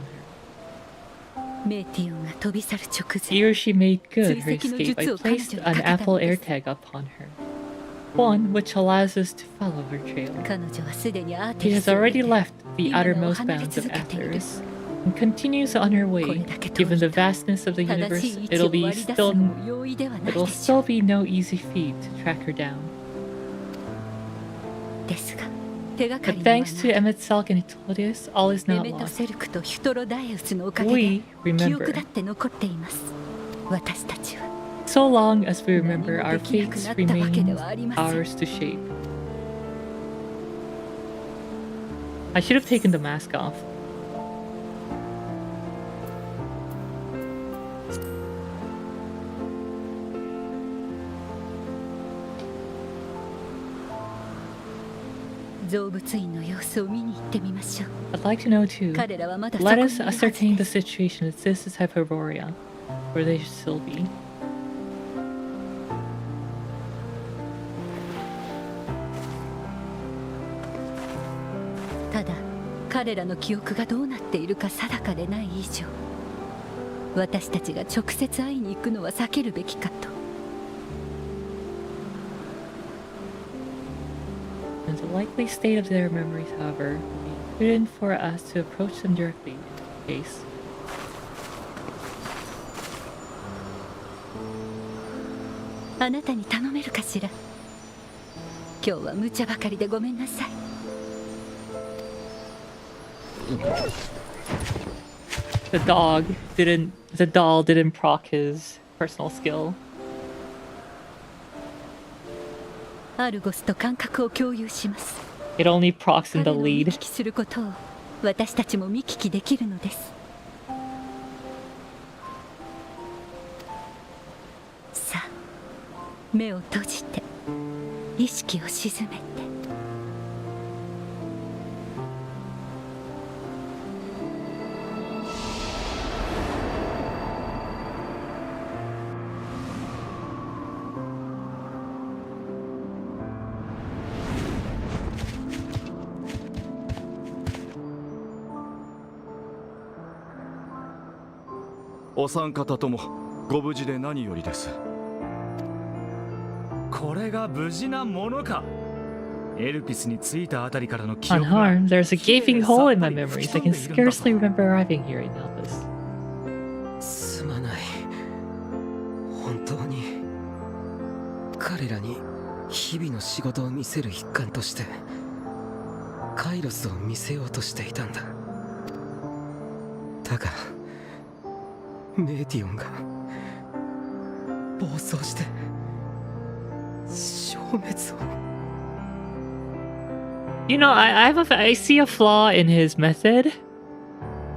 メーティオンが飛び去る直前 Here she made good her 追跡の escape. 術 I を彼 placed 女に an かけた Apple ので Air す。 tag upon her. One which allows us to follow her trail. 彼女はすでにアー She ティ has スを already 得て left the outermost bounds of Athers and continues on her way. Given the vastness of the 正 universe, しい位置を it'll 割り出すのも容易ではない still でしょ be no easy feat to track her down. ですが手がか But りにはな thanks to Emmet Salk and Ethodius, all is エ not メト lost. セルクとヒュトロダイウスのおかげで We 記憶だ remember. って残っています。私たちは So long as we remember, our 何もできなく fates なったわけで remain はありません。 ours to shape. I should have taken the mask off. 造物院の様子を見に行ってみましょう。 I'd like to know too. 彼らはまだそこ Let にい us るはず ascertain で the す。 situation that exists at Eorzea, where they should still be. ただ彼らの記憶がどうなっているか定かでない以上、私たちが直接会いに行くのは避けるべきかと。 In the likely state of their memories, however, it would be prudent for us to approach them directly in case. あなたに頼めるかしら。今日は無茶ばかりでごめんなさい。 The doll didn't proc his personal skill. アルゴスと感覚を共有します。 It only procs in 彼 the の見 lead. 聞きすることを私たちも見聞きできるのです。さあ、目を閉じて意識を静めて。お三方ともご無事で何よりです。これが無事なものか。エルピスに着いたあたりからの記憶が Unharmed, there's a gaping hole in my memories. I can scarcely remember arriving here in Elpis. すまない。本当に彼らに日々の仕事を見せる一環としてカイロスを見せようとしていたんだ。だからメーティオンが暴走して消滅を。 You know, I see a flaw in his method.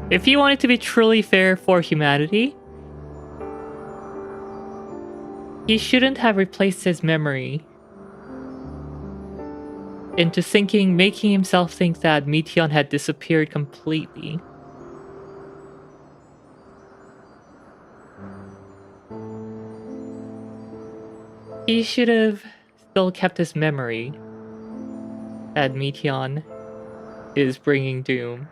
If he wanted to be truly fair for humanity, he shouldn't have replaced his memory into thinking, making himself think that Meteon had disappeared completely. He should have still kept his memory that Meteon is bringing doom.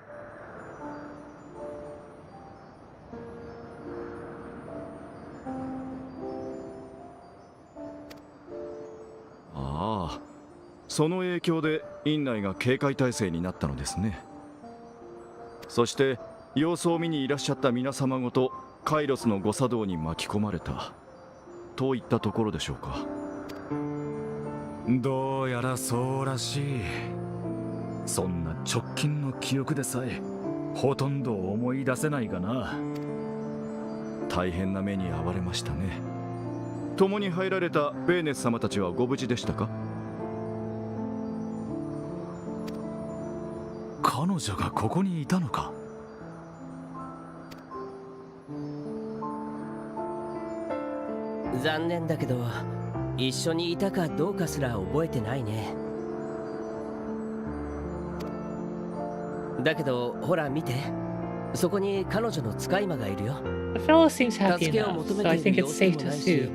ああ、その影響で院内が警戒態勢になったのですね。そして様子を見にいらっしゃった皆様ごとカイロスの誤作動に巻き込まれたといったところでしょうか。どうやらそうらしい。そんな直近の記憶でさえほとんど思い出せないがな。大変な目に遭われましたね。共に入られたベーネス様たちはご無事でしたか。彼女がここにいたのか。残念だけど一緒にいたかどうかすら覚えてないね。だけどほら見て、そこに彼女の使い魔がいるよ。 The fellow seems happy 助けを enough, 求 so め I てい think る it's 様子 safe も to ないし、 assume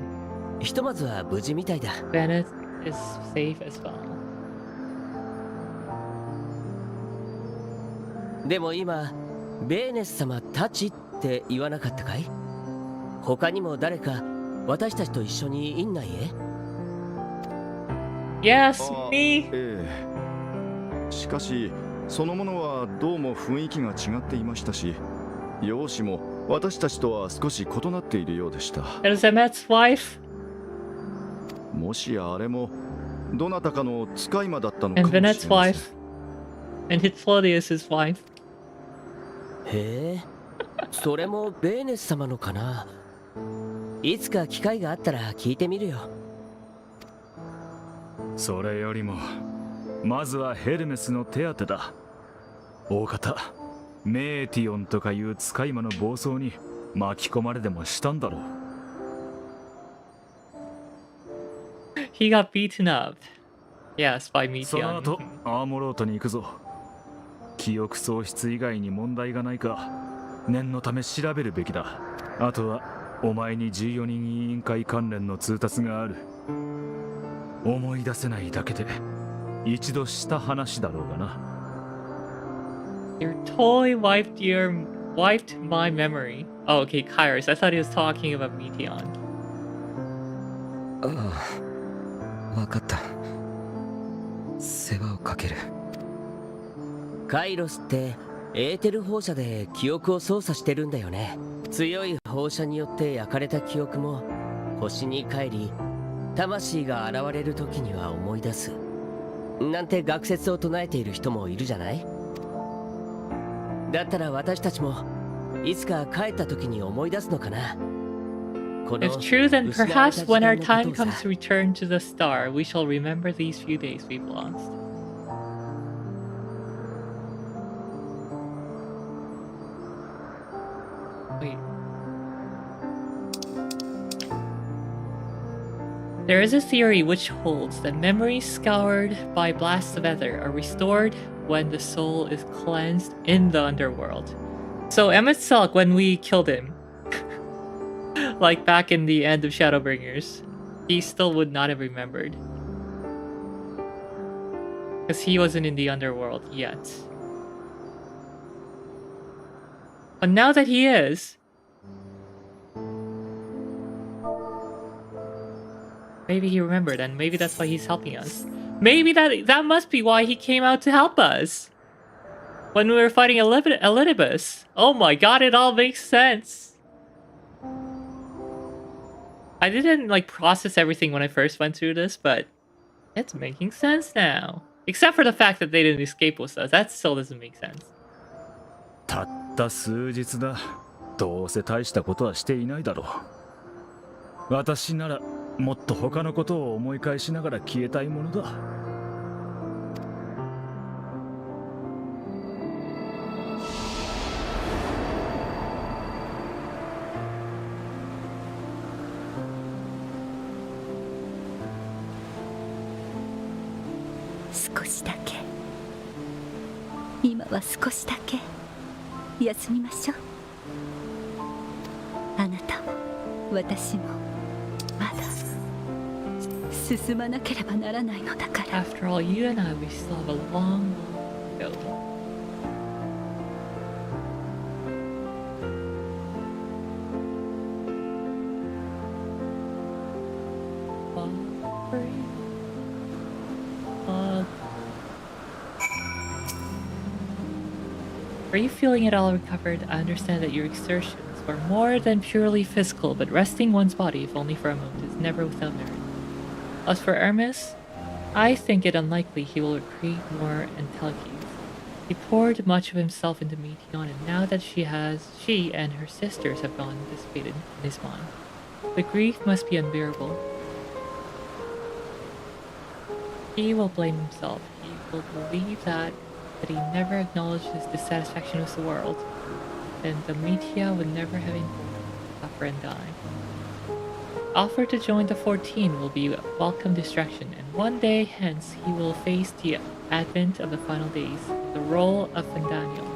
ひとまずは無事みたいだ。 Bennett is safe as well. でも今ベーネス様たちって言わなかったかい？他にも誰か私たちと一緒に院内へ？ Yes, あ me. ええ。しかしそのものはどうも雰囲気が違っていましたし、容姿も私たちとは少し異なっているようでした。 That is Emmett's wife. もしやあれもどなたかの使い魔だったのか And もしれ Venet's ません。 wife. And Hythlodeus' wife. へえ、それもベーネス様のかな。いつか機会があったら聞いてみるよ。それよりもまずはヘルメスの手当てだ。大方メーティオンとかいう使い魔の暴走に巻き込まれでもしたんだろう。 He got beaten up. Yes, by その Meteon. 後アーモロートに行くぞ。記憶喪失以外に問題がないか念のため調べるべきだ。あとはお前に14人委員会関連の通達がある。思い出せないだけで一度した話だろうがな。 Your toy wiped my memory. Oh, okay, Kairos. I thought he was talking about Meteon. ああ、わかった。世話をかける。カイロスってエーテル放射で記憶を操作してるんだよね。強い放射によって焼かれた記憶も星に帰り、魂が現れる時には思い出すなんて学説を唱えている人もいるじゃない。だったら私たちもいつか帰った時に思い出すのかな。 If true, then perhaps when our time comes to return to the star, we shall remember these few days we've lost. Wait. There is a theory which holds that memories scoured by blasts of ether are restored when the soul is cleansed in the underworld. So Emmett Selk, when we killed him, like back in the end of Shadowbringers, he still would not have remembered. Because he wasn't in the underworld yet. But now that he is, maybe he remembered, and maybe that's why he's helping us. Maybe that must be why he came out to help us when we were fighting Elidibus. Oh my god, it all makes sense. I didn't like process everything when I first went through this, but it's making sense now. Except for the fact that they didn't escape with us. That still doesn't make sense. たった数日だ。どうせ大したことはしていないだろう。私ならもっと他のことを思い返しながら消えたいものだ。少しだけ、今は少しだけ休みましょう。あなたも私もまだ進まなければならないのだから。 After all, you and I, we still have a long way to go. Are you feeling it all recovered? I understand that your exertions were more than purely physical, but resting one's body, if only for a moment, is never without merit. As for Hermes, I think it unlikely he will recruit more Entelechies. He poured much of himself into Meteon, and now that she and her sisters have gone dissipated in his mind, the grief must be unbearable. He will blame himself. He will believe that he never acknowledged his dissatisfaction with the world, then the Metea would never have been suffer and die. Offer to join the 14 will be a welcome distraction, and one day hence he will face the advent of the final days, the role of Fandaniel.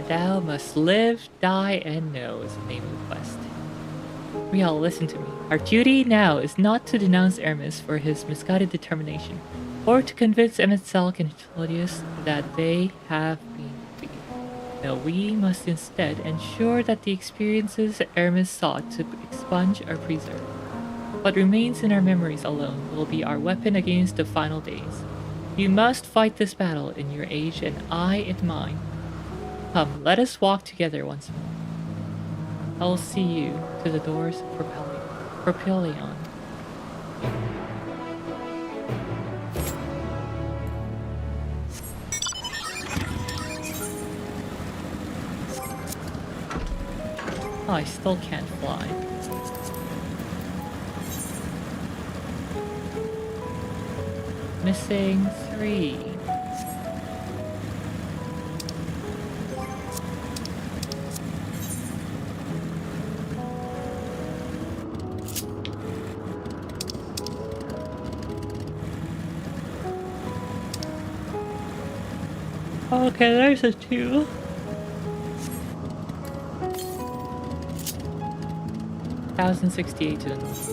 Thou must live, die, and know is the name of the quest. Rial, listen to me. Our duty now is not to denounce Hermes for his misguided determination, or to convince Emetzelk and Claudius that they have been defeated. No, we must instead ensure that the experiences Hermes sought to expunge are preserved. What remains in our memories alone will be our weapon against the final days. You must fight this battle in your age and I in mine. Come, let us walk together once more. I will see you to the doors of Propylion. Oh, I still can't fly. Missing 3. Okay, there's a 2. $1,068 to the north.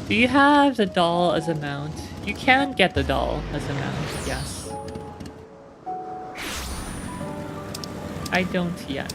Do you have the doll as a mount? You can get the doll as a mount, yes. I don't yet.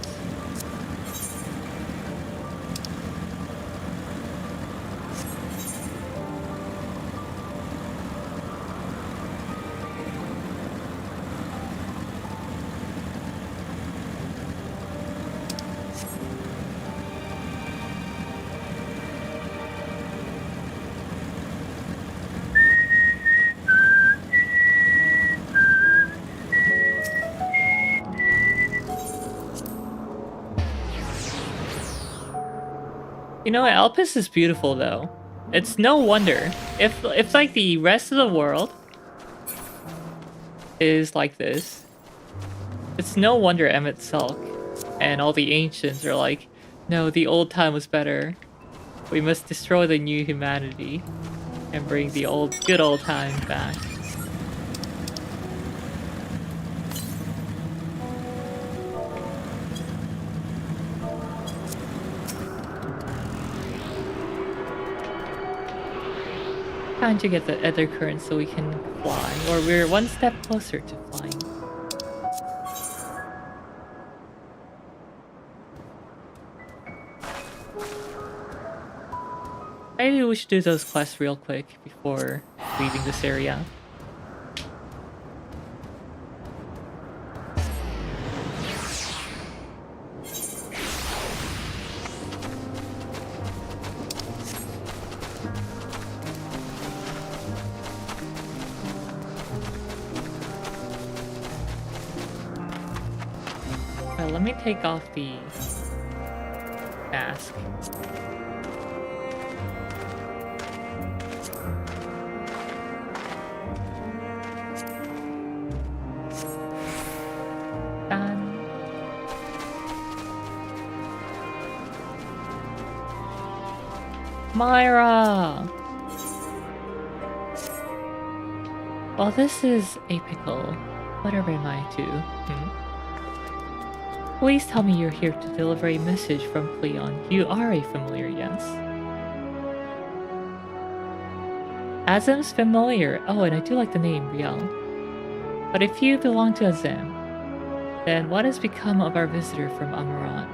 You know, Elpis is beautiful though. It's no wonder. If like the rest of the world is like this, it's no wonder Emmett Sulk and all the ancients are like, no, the old time was better. We must destroy the new humanity and bring the good old time back. Time to get the ether current so we can fly, or we're one step closer to flying. Maybe we should do those quests real quick before leaving this area. Let me take off the mask. Done. Myra! Well, this is a pickle. Whatever am I to? Please tell me you're here to deliver a message from Cleon. You are a familiar, yes? Azam's familiar. Oh, and I do like the name, Riel. But if you belong to Azam, then what has become of our visitor from Amaran?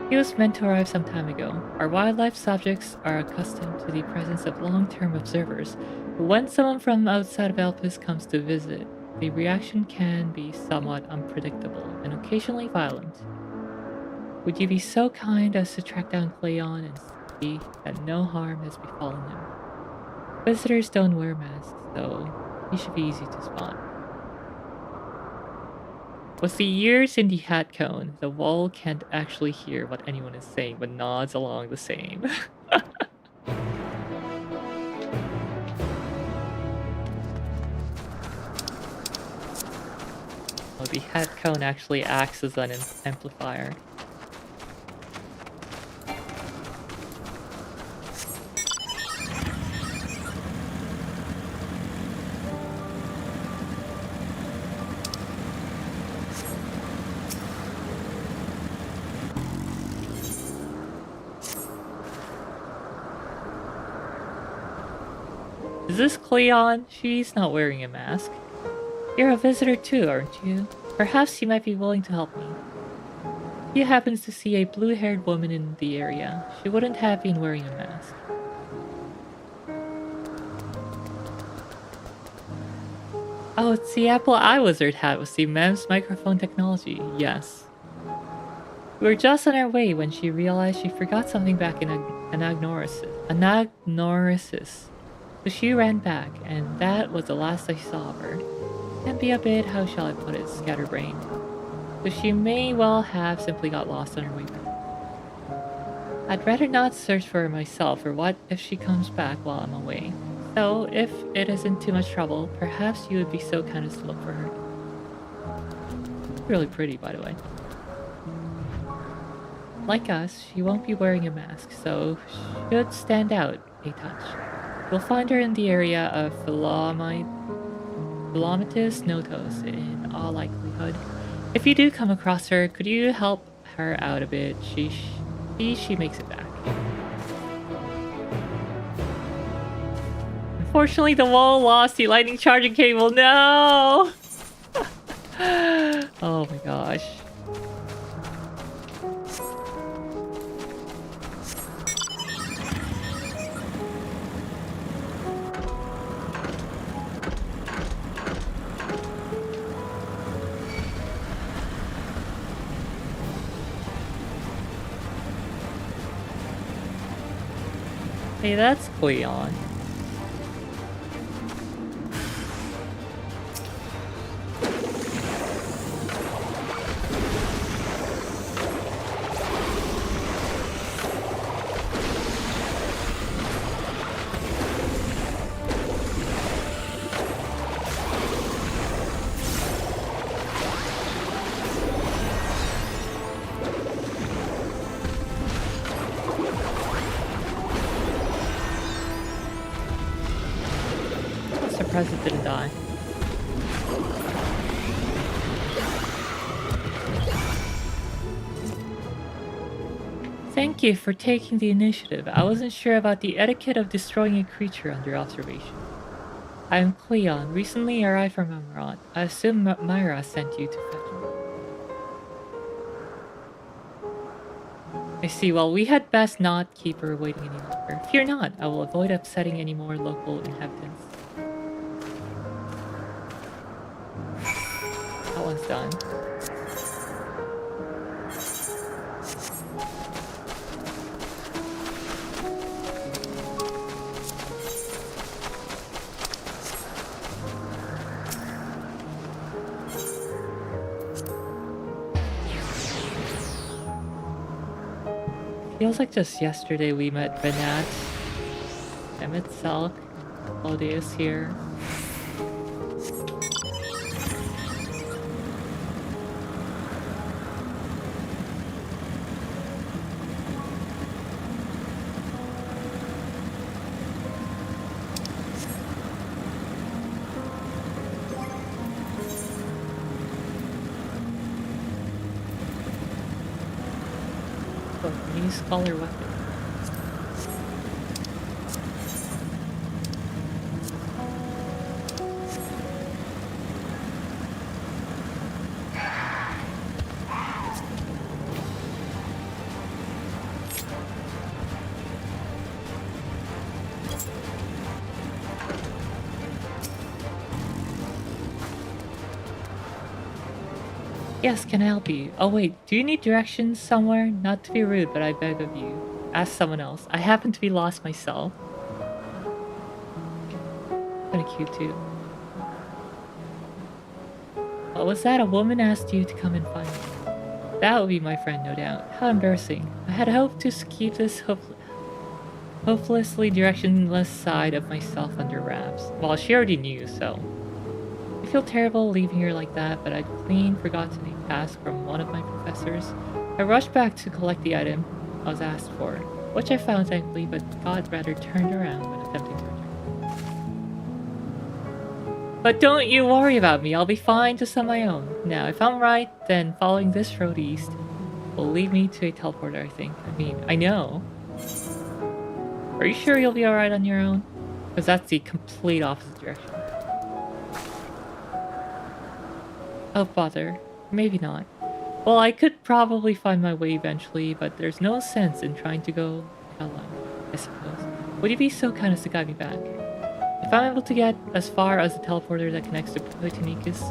He was meant to arrive some time ago. Our wildlife subjects are accustomed to the presence of long-term observers, but when someone from outside of Elpis comes to visit, the reaction can be somewhat unpredictable and occasionally violent. Would you be so kind as to track down Cleon and see that no harm has befallen him? Visitors don't wear masks, so he should be easy to spot. With the ears in the hat cone, the wall can't actually hear what anyone is saying, but nods along the same. Oh, the head cone actually acts as an amplifier. Is this Cleon? She's not wearing a mask. You're a visitor too, aren't you? Perhaps he might be willing to help me. He happens to see a blue-haired woman in the area. She wouldn't have been wearing a mask. Oh, it's the Apple iWizard hat with the MEMS microphone technology. Yes. We were just on our way when she realized she forgot something back in Anagnorisis. So she ran back, and that was the last I saw of her. Can be a bit, how shall I put it, scatterbrained. So she may well have simply got lost on her way back. I'd rather not search for her myself, or what if she comes back while I'm away. So, if it isn't too much trouble, perhaps you would be so kind as to look for her. Really pretty, by the way. Like us, she won't be wearing a mask, so should stand out a touch. You'll find her in the area of Philometus Notos, in all likelihood. If you do come across her, could you help her out a bit? She makes it back. Unfortunately, the wall lost the lightning charging cable. No! Oh my gosh. Hey, that's Cleon. Surprised it didn't die. Thank you for taking the initiative. I wasn't sure about the etiquette of destroying a creature under observation. I am Cleon, recently arrived from Amaranth. I assume Myra sent you to fetch me. I see. Well, we had best not keep her waiting any longer. Fear not, I will avoid upsetting any more local inhabitants. That one's done. Feels like just yesterday we met Renat, Emmett Selk, Claudius here. New scholar weapon. Yes, can I help you? Oh wait, do you need directions somewhere? Not to be rude, but I beg of you. Ask someone else. I happen to be lost myself. Kinda cute too. What was that? A woman asked you to come and find me. That would be my friend, no doubt. How embarrassing. I had hoped to keep this hopelessly directionless side of myself under wraps. Well, she already knew, so... I feel terrible leaving her like that, but I'd clean forgotten a task from one of my professors. I rushed back to collect the item I was asked for, which I found thankfully, but got rather turned around when attempting to return. But don't you worry about me, I'll be fine just on my own. Now, if I'm right, then following this road east will lead me to a teleporter, I think. I mean, I know. Are you sure you'll be alright on your own? Because that's the complete opposite direction. Oh, bother. Maybe not. Well, I could probably find my way eventually, but there's no sense in trying to go alone, I suppose. Would you be so kind as to guide me back? If I'm able to get as far as the teleporter that connects to Poitinicus,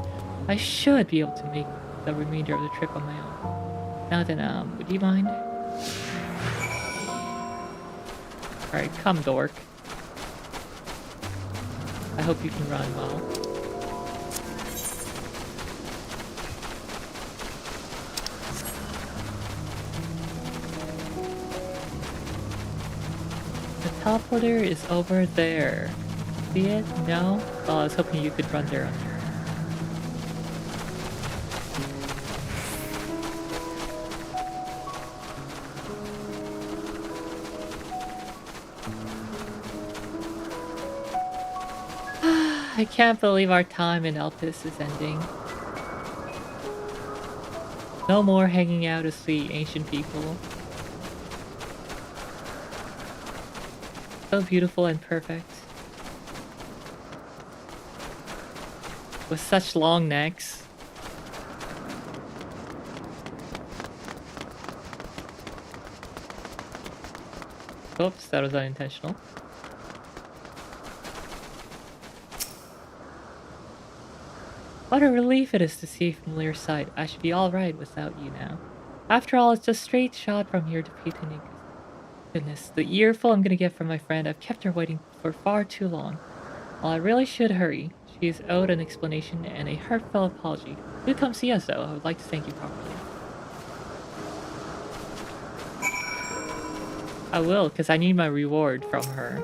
I should be able to make the remainder of the trip on my own. Now then, would you mind? Alright, come dork. I hope you can run well. The teleporter is over there. See it? No? Oh, I was hoping you could run there on your own. I can't believe our time in Elpis is ending. No more hanging out as the ancient people. So beautiful and perfect. With such long necks. Oops, that was unintentional. What a relief it is to see a familiar sight. I should be alright without you now. After all, it's just a straight shot from here to Poitinicus. Goodness, the earful I'm gonna get from my friend. I've kept her waiting for far too long. Well, I really should hurry. She is owed an explanation and a heartfelt apology. Do come see us though. I would like to thank you properly. I will, because I need my reward from her.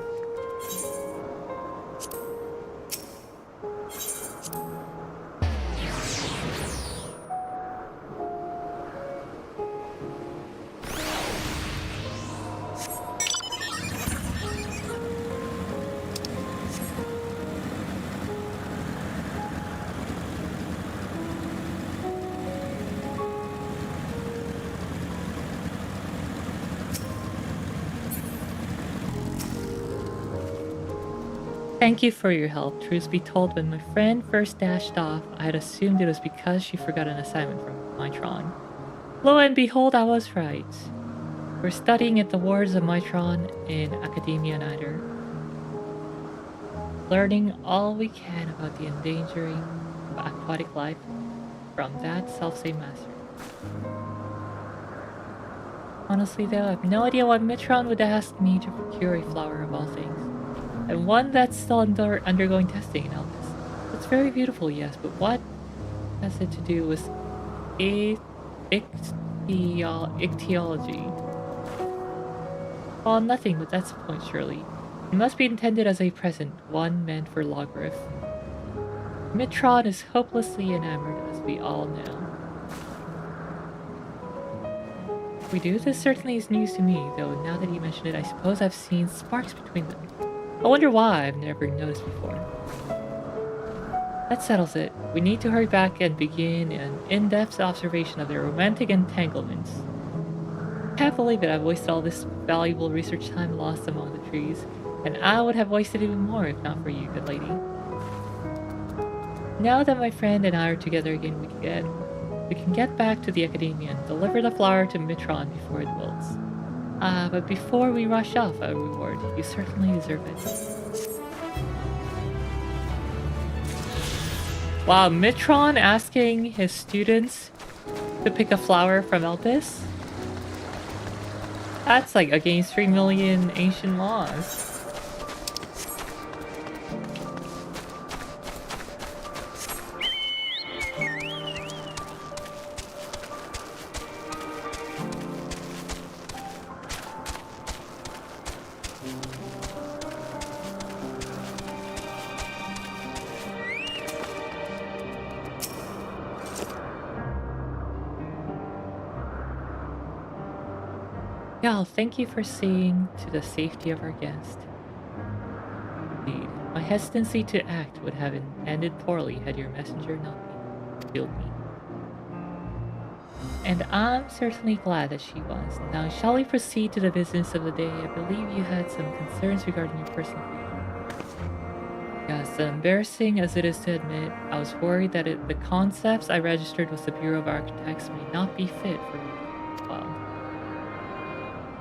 Thank you for your help. Truth be told, when my friend first dashed off, I had assumed it was because she forgot an assignment from Mitron. Lo and behold, I was right. We're studying at the wards of Mitron in Academia Nider, learning all we can about the endangering of aquatic life from that self-same master. Honestly though, I have no idea why Mitron would ask me to procure a flower of all things. And one that's still undergoing testing in Elpis. It's very beautiful, yes, but what has it to do with ichthyology? Well, nothing, but that's the point, surely. It must be intended as a present, one meant for Logrif. Mitron is hopelessly enamored, as we all know. We do? This certainly is news to me, though now that you mention it, I suppose I've seen sparks between them. I wonder why I've never noticed before. That settles it. We need to hurry back and begin an in-depth observation of their romantic entanglements. Can't believe it, I've wasted all this valuable research time lost among the trees, and I would have wasted even more if not for you, good lady. Now that my friend and I are together again, we can get back to the Academia and deliver the flower to Mitron before it wilts. But before we rush off, a reward. You certainly deserve it. Wow, Mitron asking his students to pick a flower from Elpis? That's like against 3 million ancient laws. Gal, thank you for seeing to the safety of our guest. Indeed, my hesitancy to act would have ended poorly had your messenger not killed me. And I'm certainly glad that she was. Now, shall we proceed to the business of the day? I believe you had some concerns regarding your personal freedom. Yes, embarrassing as it is to admit, I was worried that the concepts I registered with the Bureau of Architects may not be fit for you. Well,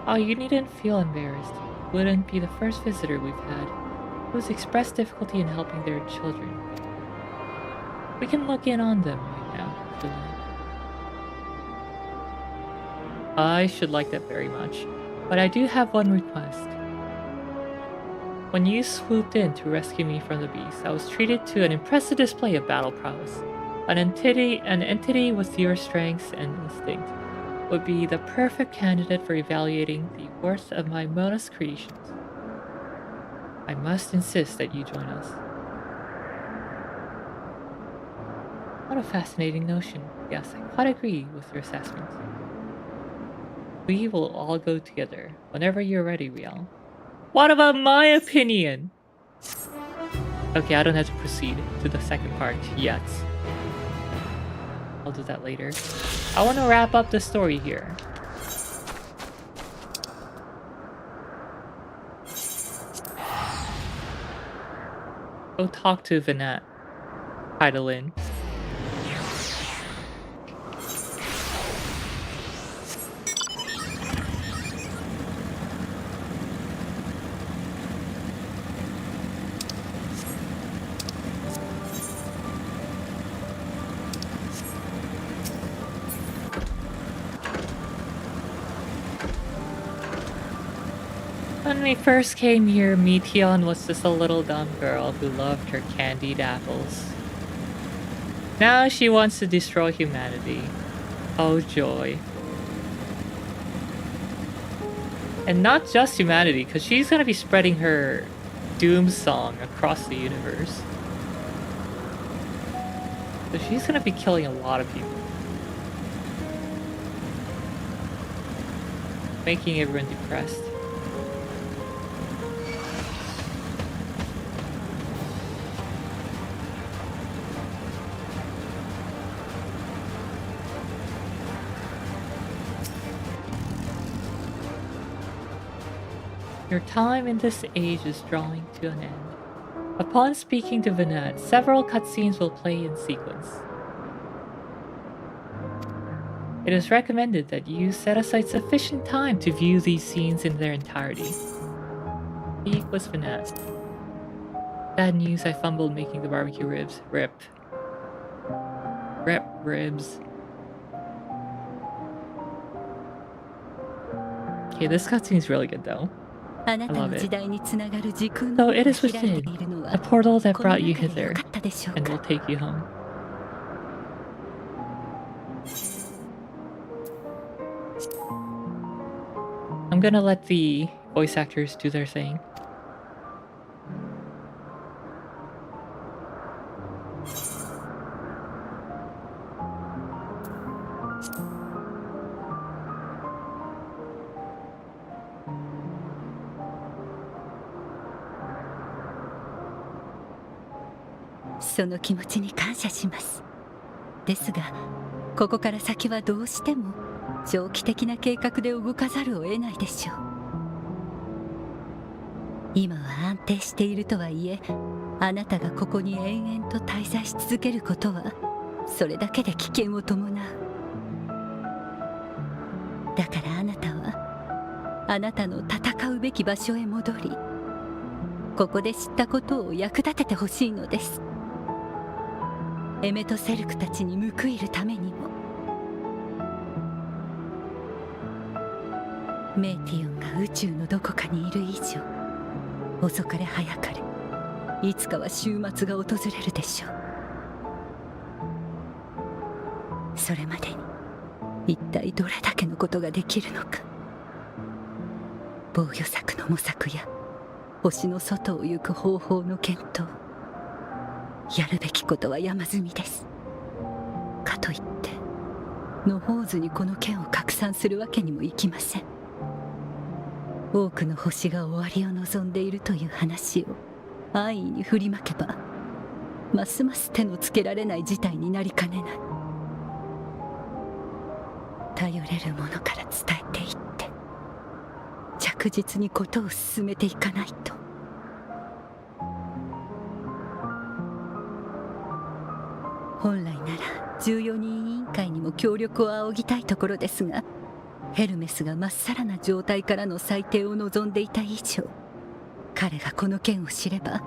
oh, you needn't feel embarrassed. You wouldn't be the first visitor we've had who has expressed difficulty in helping their children. We can look in on them right now, if you like. I should like that very much, but I do have one request. When you swooped in to rescue me from the beast, I was treated to an impressive display of battle prowess. An entity with your strengths and instinct would be the perfect candidate for evaluating the worth of my modest creations. I must insist that you join us. What a fascinating notion. Yes, I quite agree with your assessment. We will all go together whenever you're ready, Riel. What about my opinion? Okay, I don't have to proceed to the second part yet. I'll do that later. I want to wrap up the story here. Go talk to Vinette. Heidelin. When we first came here, Meteon was just a little dumb girl who loved her candied apples. Now she wants to destroy humanity. Oh joy. And not just humanity, because she's gonna be spreading her doom song across the universe. So she's gonna be killing a lot of people. Making everyone depressed. Your time in this age is drawing to an end. Upon speaking to Vinette, several cutscenes will play in sequence. It is recommended that you set aside sufficient time to view these scenes in their entirety. Speak with Vinette. Bad news, I fumbled making the barbecue ribs. Rip ribs. Okay, this cutscene is really good though. I love it. So it is within, a portal that brought you hither, and will take you home. I'm gonna let the voice actors do their thing.その気持ちに感謝します。ですが、ここから先はどうしても長期的な計画で動かざるを得ないでしょう。今は安定しているとはいえ、あなたがここに延々と滞在し続けることはそれだけで危険を伴う。だからあなたはあなたの戦うべき場所へ戻り、ここで知ったことを役立ててほしいのです。エメとセルクたちに報いるためにも。メイティオンが宇宙のどこかにいる以上、遅かれ早かれいつかは終末が訪れるでしょう。それまでに一体どれだけのことができるのか。防御策の模索や星の外を行く方法の検討、やるべきことは山積みです。かといって野放図にこの剣を拡散するわけにもいきません。多くの星が終わりを望んでいるという話を安易に振りまけば、ますます手のつけられない事態になりかねない。頼れるものから伝えていって着実にことを進めていかないと。本来なら14人委員会にも協力を仰ぎたいところですが、ヘルメスがまっさらな状態からの裁定を望んでいた以上、彼がこの件を知れば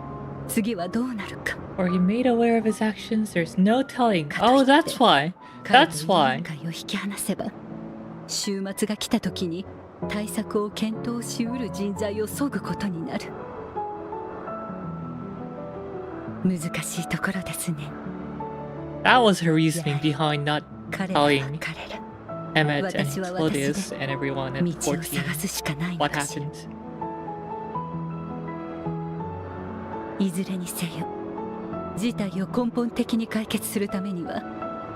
次はどうなるか。 Or he made aware of his actions, there's no telling. Oh, that's why. 彼 That's の委 why. 員会を引き離せば、週末が来た時に対策を検討しうる人材を削ぐことになる。難しいところですね。 That was her reasoning behind not 彼らは telling 彼ら、 Emmett and 私は私で Claudius and everyone at 道を探14すしかないの what かしら。 happened. いずれにせよ、事態を根本的に解決するためには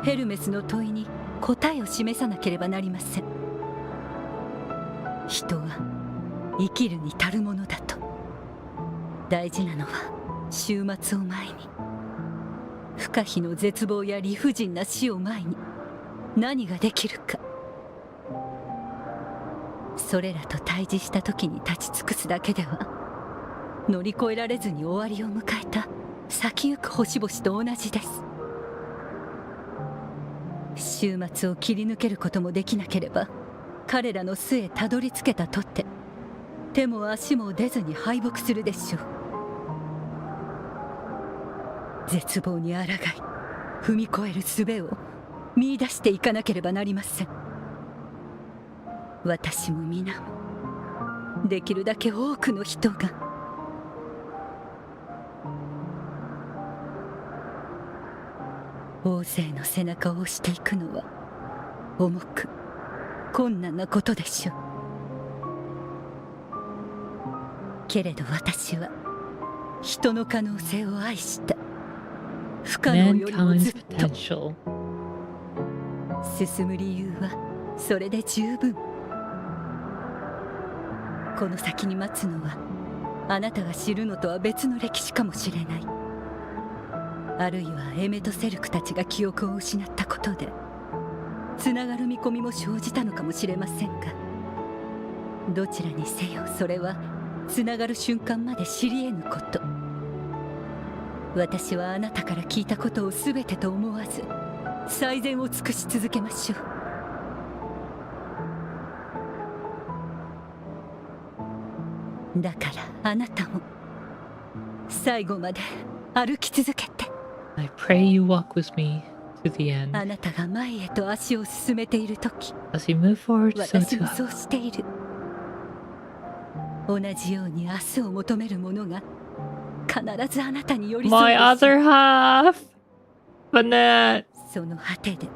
ヘルメスの問いに答えを示さなければなりません。人は生きるに足るものだと。大事なのは終末を前に、不可避の絶望や理不尽な死を前に何ができるか。それらと対峙した時に立ち尽くすだけでは乗り越えられずに終わりを迎えた先行く星々と同じです。終末を切り抜けることもできなければ、彼らの巣へたどり着けたとって手も足も出ずに敗北するでしょう。絶望に抗い踏み越える術を見出していかなければなりません。私も皆もできるだけ多くの人が大勢の背中を押していくのは重く困難なことでしょう。けれど私は人の可能性を愛した。不可能よりもず Mankind's っと potential. 進む理由はそれで十分。この先に待つのはあなたが知るのとは別の歴史かもしれない。あるいはエメとセルクたちが記憶を失ったことでつながる見込みも生じたのかもしれませんが、どちらにせよそれはつながる瞬間まで知り得ぬこと。私はあなたから聞いたことを全てと思わず最善を尽くし続けましょう。だからあなたも最後まで歩き続けて。 I pray you walk with me to the end. あなたが前へと足を進めているとき、 As we move forward, so 私 too もそうしている。同じように明日を求める者が必ずあなたに寄り添う my でしょう。 other half. Banette. その果てで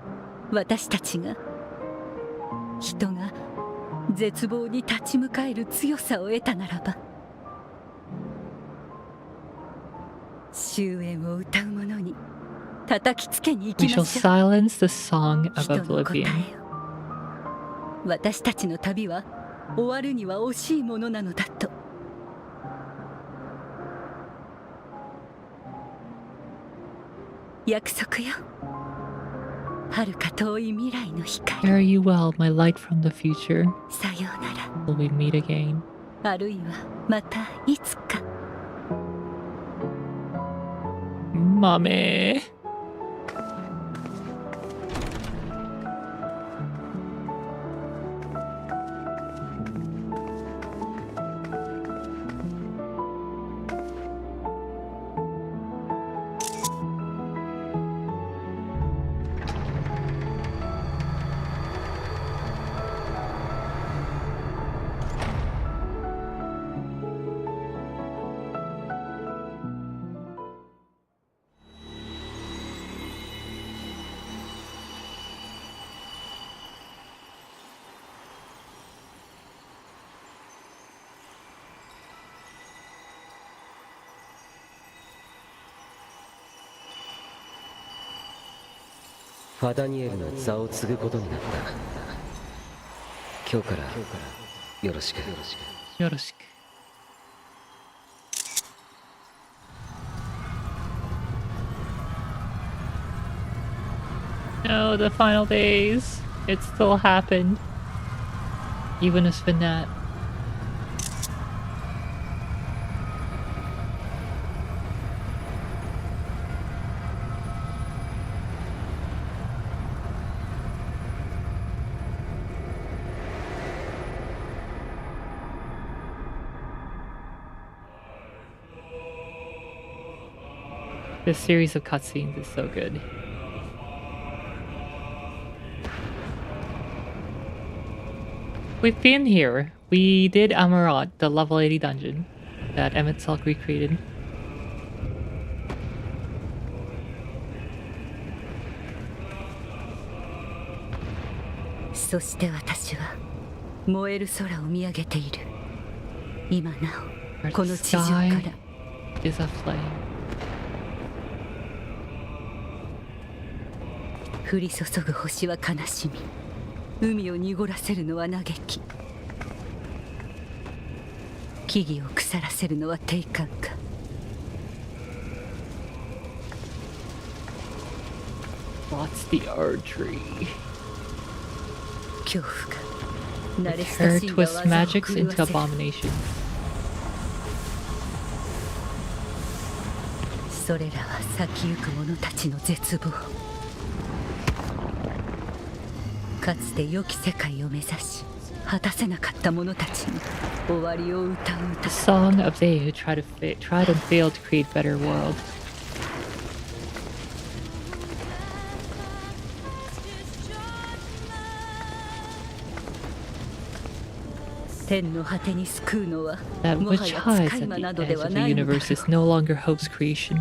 私たちが人が絶望に立ち向かえる強さを得たならば、終焉を歌う者に叩きつけに行 We きま shall しょう。 silence the song of 人の答え oblivion. を。私たちの旅は終わるには惜しいものなのだと。約束よ。遥か遠い未来の光。 Fare you well, my light from the future. さようなら。 Will we meet again? あるいはまたいつか。 Mommy.「ファダニエルの座を継ぐことになった」「今日からよろしく」 Yoroshiku. No, the final days. It still happened. Even as Finat. This series of cutscenes is so good. We've been here. We did Amarat, the level 80 dungeon that Emmett Salk recreated. そして私は燃える空を見上げている。今なおこの地上から is aflame. 降り注ぐ星は悲しみ、海を濁らせるのは嘆き、木々を腐らせるのは定感か。What's the archery? 恐怖が慣れ Her 親しんだ twists 技を magics 狂 into わせる。 abominations. それらは先行く者たちの絶望。かつて良き世界を目指し果たせなかった者たちに終わりを歌う The 歌。 song of they who tried and failed to create a better world. 天の果てに救うのは That も which はや hides 使い at 魔 the など edge で of は the ないのだろ universe is no longer hope's creation.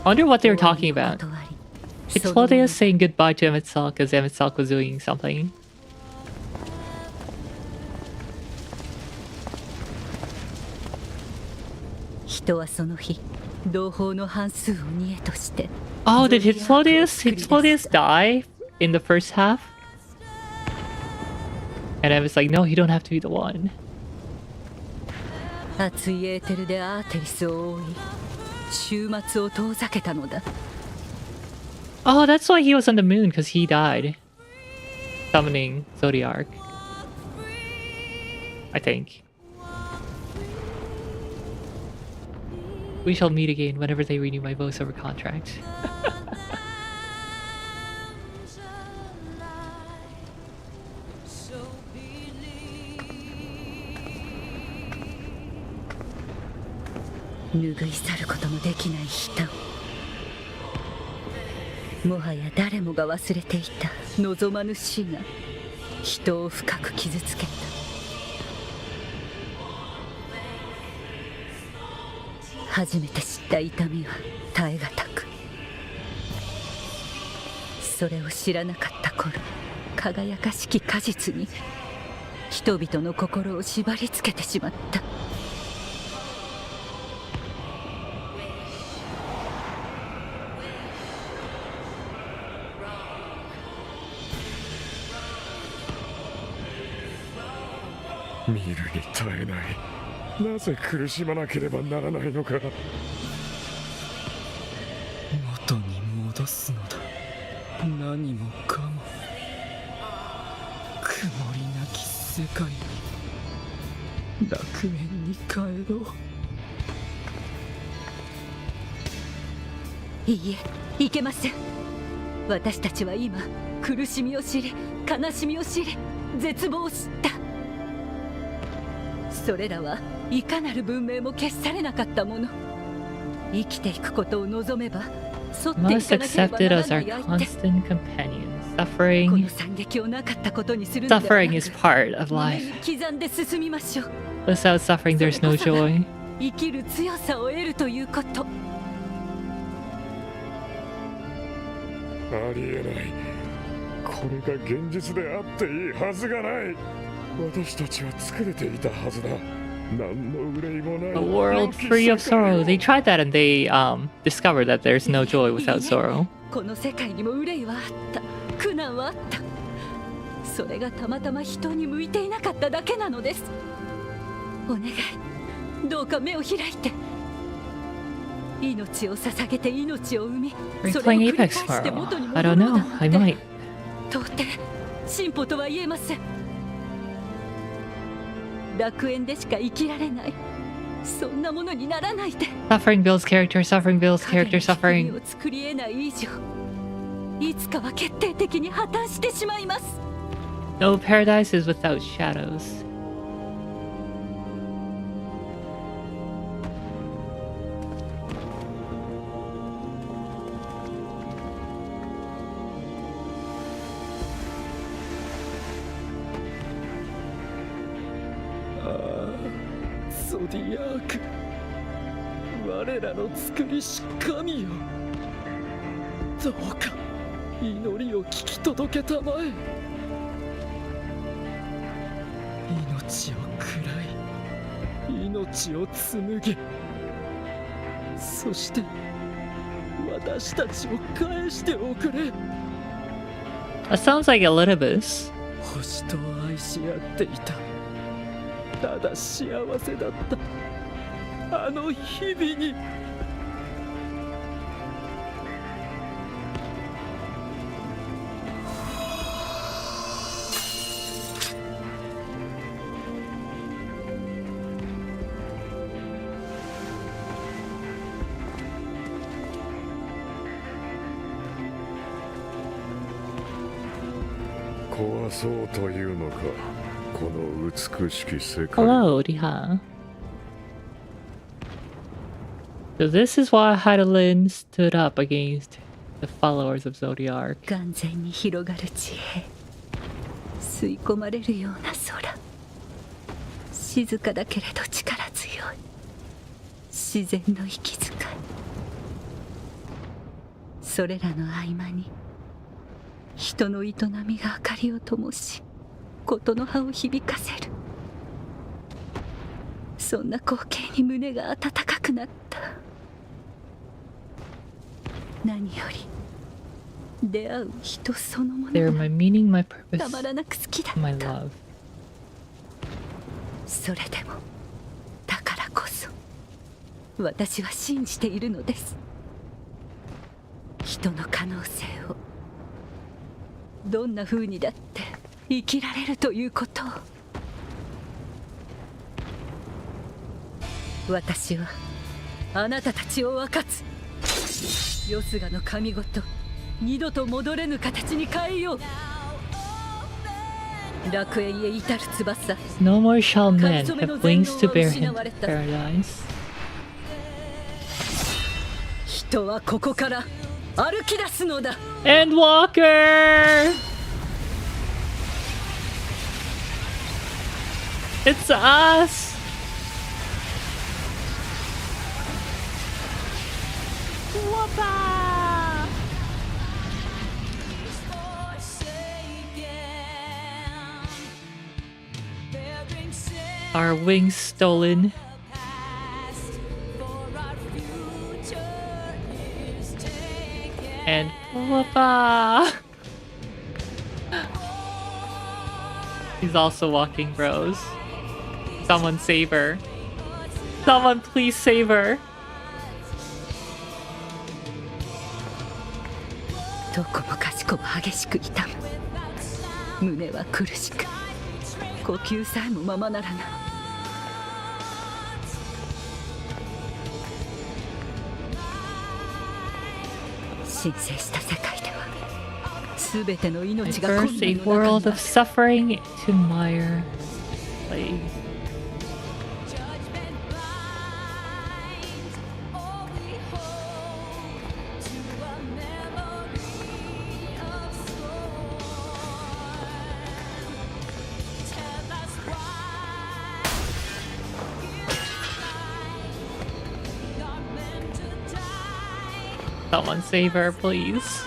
I wonder what they were talking about. 断り It's その Claudius saying goodbye to Emmett Salk because Emmett Salk was doing something. 人はその日同胞の半数を煮えとして Oh, did Claudius die in the first half? And Emmett's like, no, he don't have to be the one. 熱いエーテルでアーテリスを覆い終末を遠ざけたのだ。 Oh, that's why he was on the moon, because he died. Summoning Zodiark. I think. We shall meet again whenever they renew my voiceover contract.拭い去ることのできない悲嘆。もはや誰もが忘れていた望まぬ死が人を深く傷つけた。初めて知った痛みは耐え難く、それを知らなかった頃、輝かしき果実に人々の心を縛り付けてしまった。見るに耐えない。なぜ苦しまなければならないのか。元に戻すのだ。何もかも曇りなき世界に楽園に帰ろう。いいえ、いけません。私たちは今苦しみを知り、悲しみを知り、絶望を知った。それらはいかなる文明も消し去れなかったもの。生きていくことを望めば沿ってい Must かなければ accept it なら as な our い相手。 constant companion. この Suffering 惨劇をなかったことにするのではなく、 Suffering is part of 胸 life. に刻んで進みましょう。 Without suffering, there's no joy. 生きる強さを得るということ。ありえない。これが現実であっていいはずがない。私たちは作れていたはずだ。何の憂いもない。 A world free of sorrow. They tried that and they discovered that there's no joy without sorrow. この世界にも憂いはあった、苦難はあった。それがたまたま人に向いていなかっただけなのです。お願い、どうか目を開いて。命を捧げて命を生み、 Are そ you れを playing 繰り返 Apex して tomorrow? 元に I 戻 don't るの know. だ I なん might. て到底進歩とは言えません。楽園でしか生きられない、そんなものにならないで。 Suffering builds character. Suffering builds 影 character. に光 Suffering. を作り得ない以上、いつかは決定的に破綻してしまいます。 No paradise is without shadows. ゾディアーク、我らの作りし神よ、どうか祈りを聞き届けたまえ。命を喰らい、命を紡げ、そして私たちを返しておくれ。 That sounds like Elidibus. 星と愛し合っていた、ただ幸せだったあの日々に。壊そうというのか、この美しき世界。 Hello, Riha. So this is why Heidelin stood up against the followers of Zodiac. 眼前に広がる地平、吸い込まれるような空、静かだけれど力強い自然の息遣い、それらの合間に人の営みが明かりを灯し、事の葉を響かせる。そんな光景に胸が温かくなった。何より出会う人そのもの They're my meaning, my た purpose, まらなく好きだった。 my love. それでもだからこそ私は信じているのです。人の可能性を、どんな風にだって生きられるということを。私はあなたたちを分かつ。よすがの神ごと二度と戻れぬ形に変えよう。楽園へ至る翼、 No more shall men have wings to bear him to paradise. 人はここから歩き出すのだ。 Endwalker! It's us! Whoppa! Our wings stolen. And whoppa! He's also walking, bros. Someone save her. Someone please save her. どこもかしこも激しく痛む。胸は苦しく、呼吸さえもままならない。神聖した世界では全ての命が First, a world of suffering to mire, plague. Someone save her, please.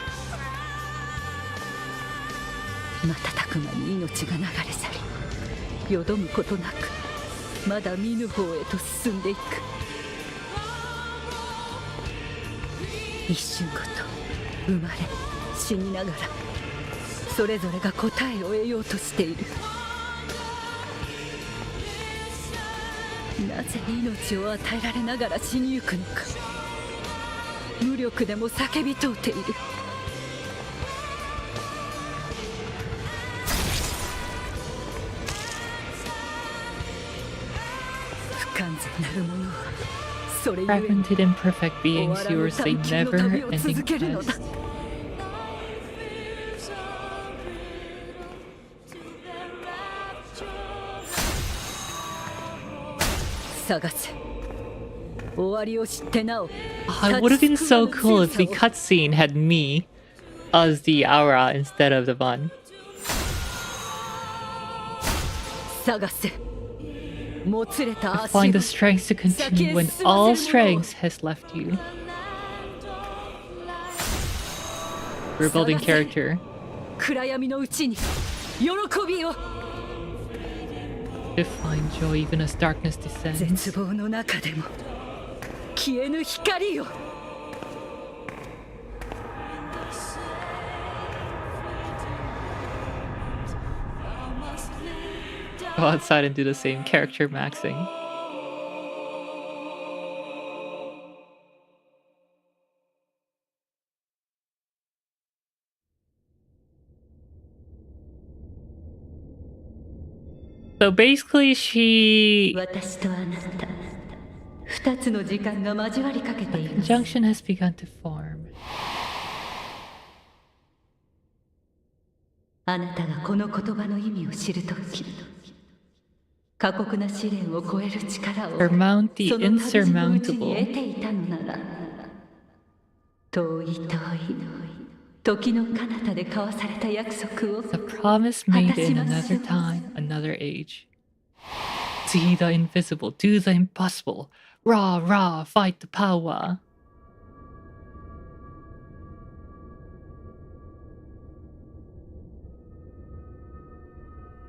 瞬く間に命が流れ去り、よどむことなくまだ見ぬ方へと進んでいく。一瞬ごと生まれ死にながら、それぞれが答えを得ようとしている。なぜ命を与えられながら死にゆくのか。無力でも叫び通っている。不完全なるものはそれゆえに Fragmented imperfect beings who are saying never ending quest. 探せ。終わりを知ってなお。 It would have been so cool if the cutscene had me as the aura instead of the Van. 探せ。Find the strength to continue when all strength has left you. Rebuilding character. 暗闇のうちに喜びを To find joy even as darkness descends. 絶望の中でも消えぬ光を Go outside and do the same character maxing. So basically she... 私とあなた二つの時間が交わりかけています Conjunction has begun to form. あなたがこの言葉の意味を知るとき過酷な試練を超える力を Surmount the その旅路のうちに insurmountable. 得ていたのなら遠い遠い時の彼方で交わされた約束を The promise made in another time, another age. See the invisible, do the impossible. Rah, rah, fight the power.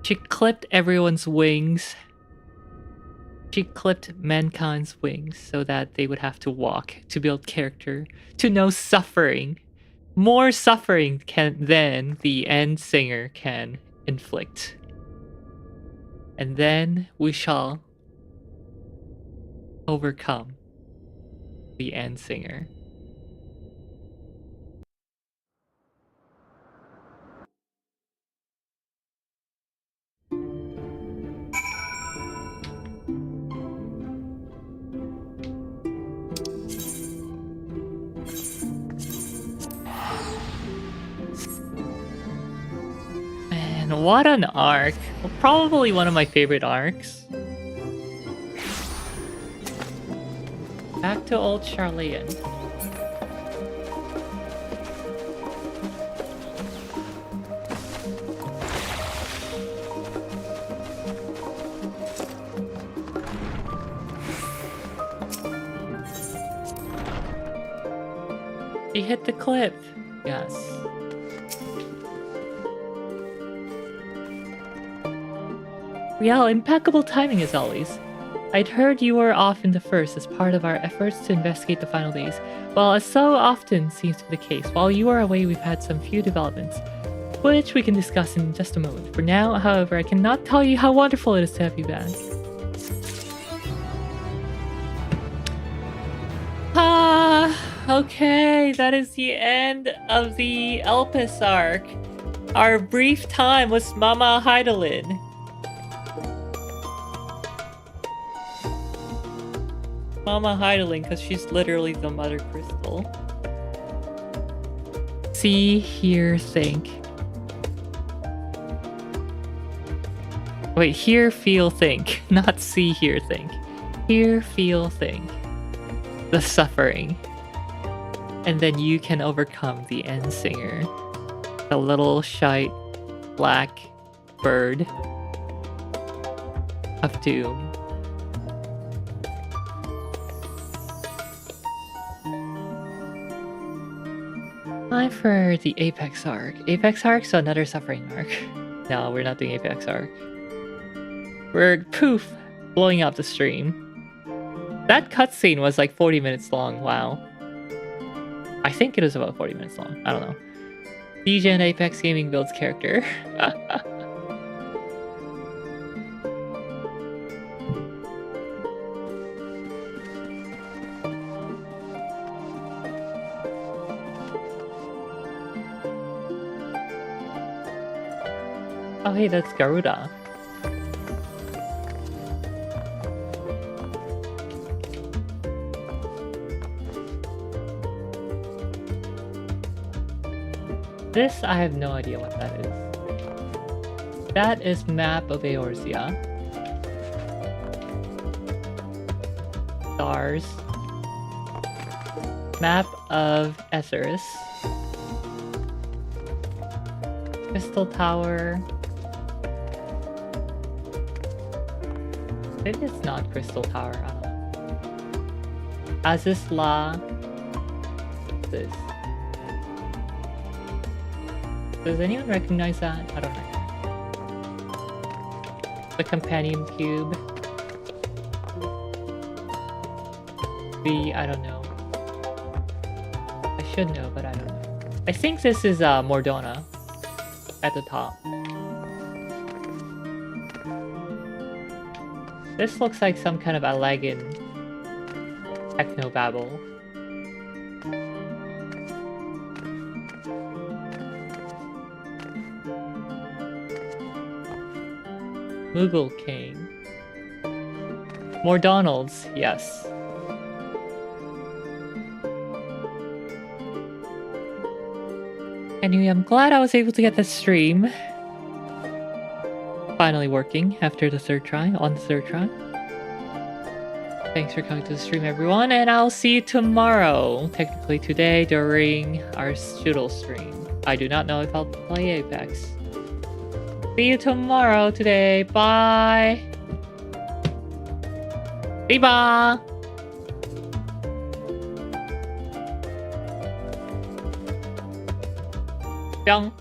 She clipped everyone's wings. She clipped mankind's wings so that they would have to walk, to build character, to know suffering. More suffering than the end singer can inflict. And then we shall overcome the end singer. Man, what an arc. Well, probably one of my favorite arcs. Back to old Charlean. He hit the cliff. Yes. Riel, impeccable timing as always. I'd heard you were off in the first as part of our efforts to investigate the final days. Well, as so often seems to be the case, while you are away we've had some few developments, which we can discuss in just a moment. For now, however, I cannot tell you how wonderful it is to have you back. Okay, that is the end of the Elpis arc. Our brief time with Mama Heidelin. Mama Heidelin, because she's literally the Mother Crystal. See, hear, think. Wait, hear, feel, think. Not see, hear, think. Hear, feel, think. The suffering. And then you can overcome the end singer. The little shite black bird of doom. Time for the Apex arc. Apex arc, so another suffering arc. No, we're not doing Apex arc. We're poof blowing up the stream. That cutscene was like 40 minutes long. Wow. I think it was about 40 minutes long. I don't know. DJ and Apex Gaming builds character. Oh hey, that's Garuda. This, I have no idea what that is. That is map of Eorzea. Stars. Map of Eorzea. Crystal Tower. Maybe it's not Crystal Tower. I don't know. Azisla. This. Does anyone recognize that? I don't know. The Companion Cube. I don't know. I should know, but I don't know. I think this is Mordona at the top. This looks like some kind of Alagan technobabble. Moogle King. More Donalds, yes. Anyway, I'm glad I was able to get the stream finally working after the third try, on the third try. Thanks for coming to the stream, everyone, and I'll see you tomorrow. Technically today during our Strudel stream. I do not know if I'll play Apex. See you tomorrow today. Bye. Bye. 뿅.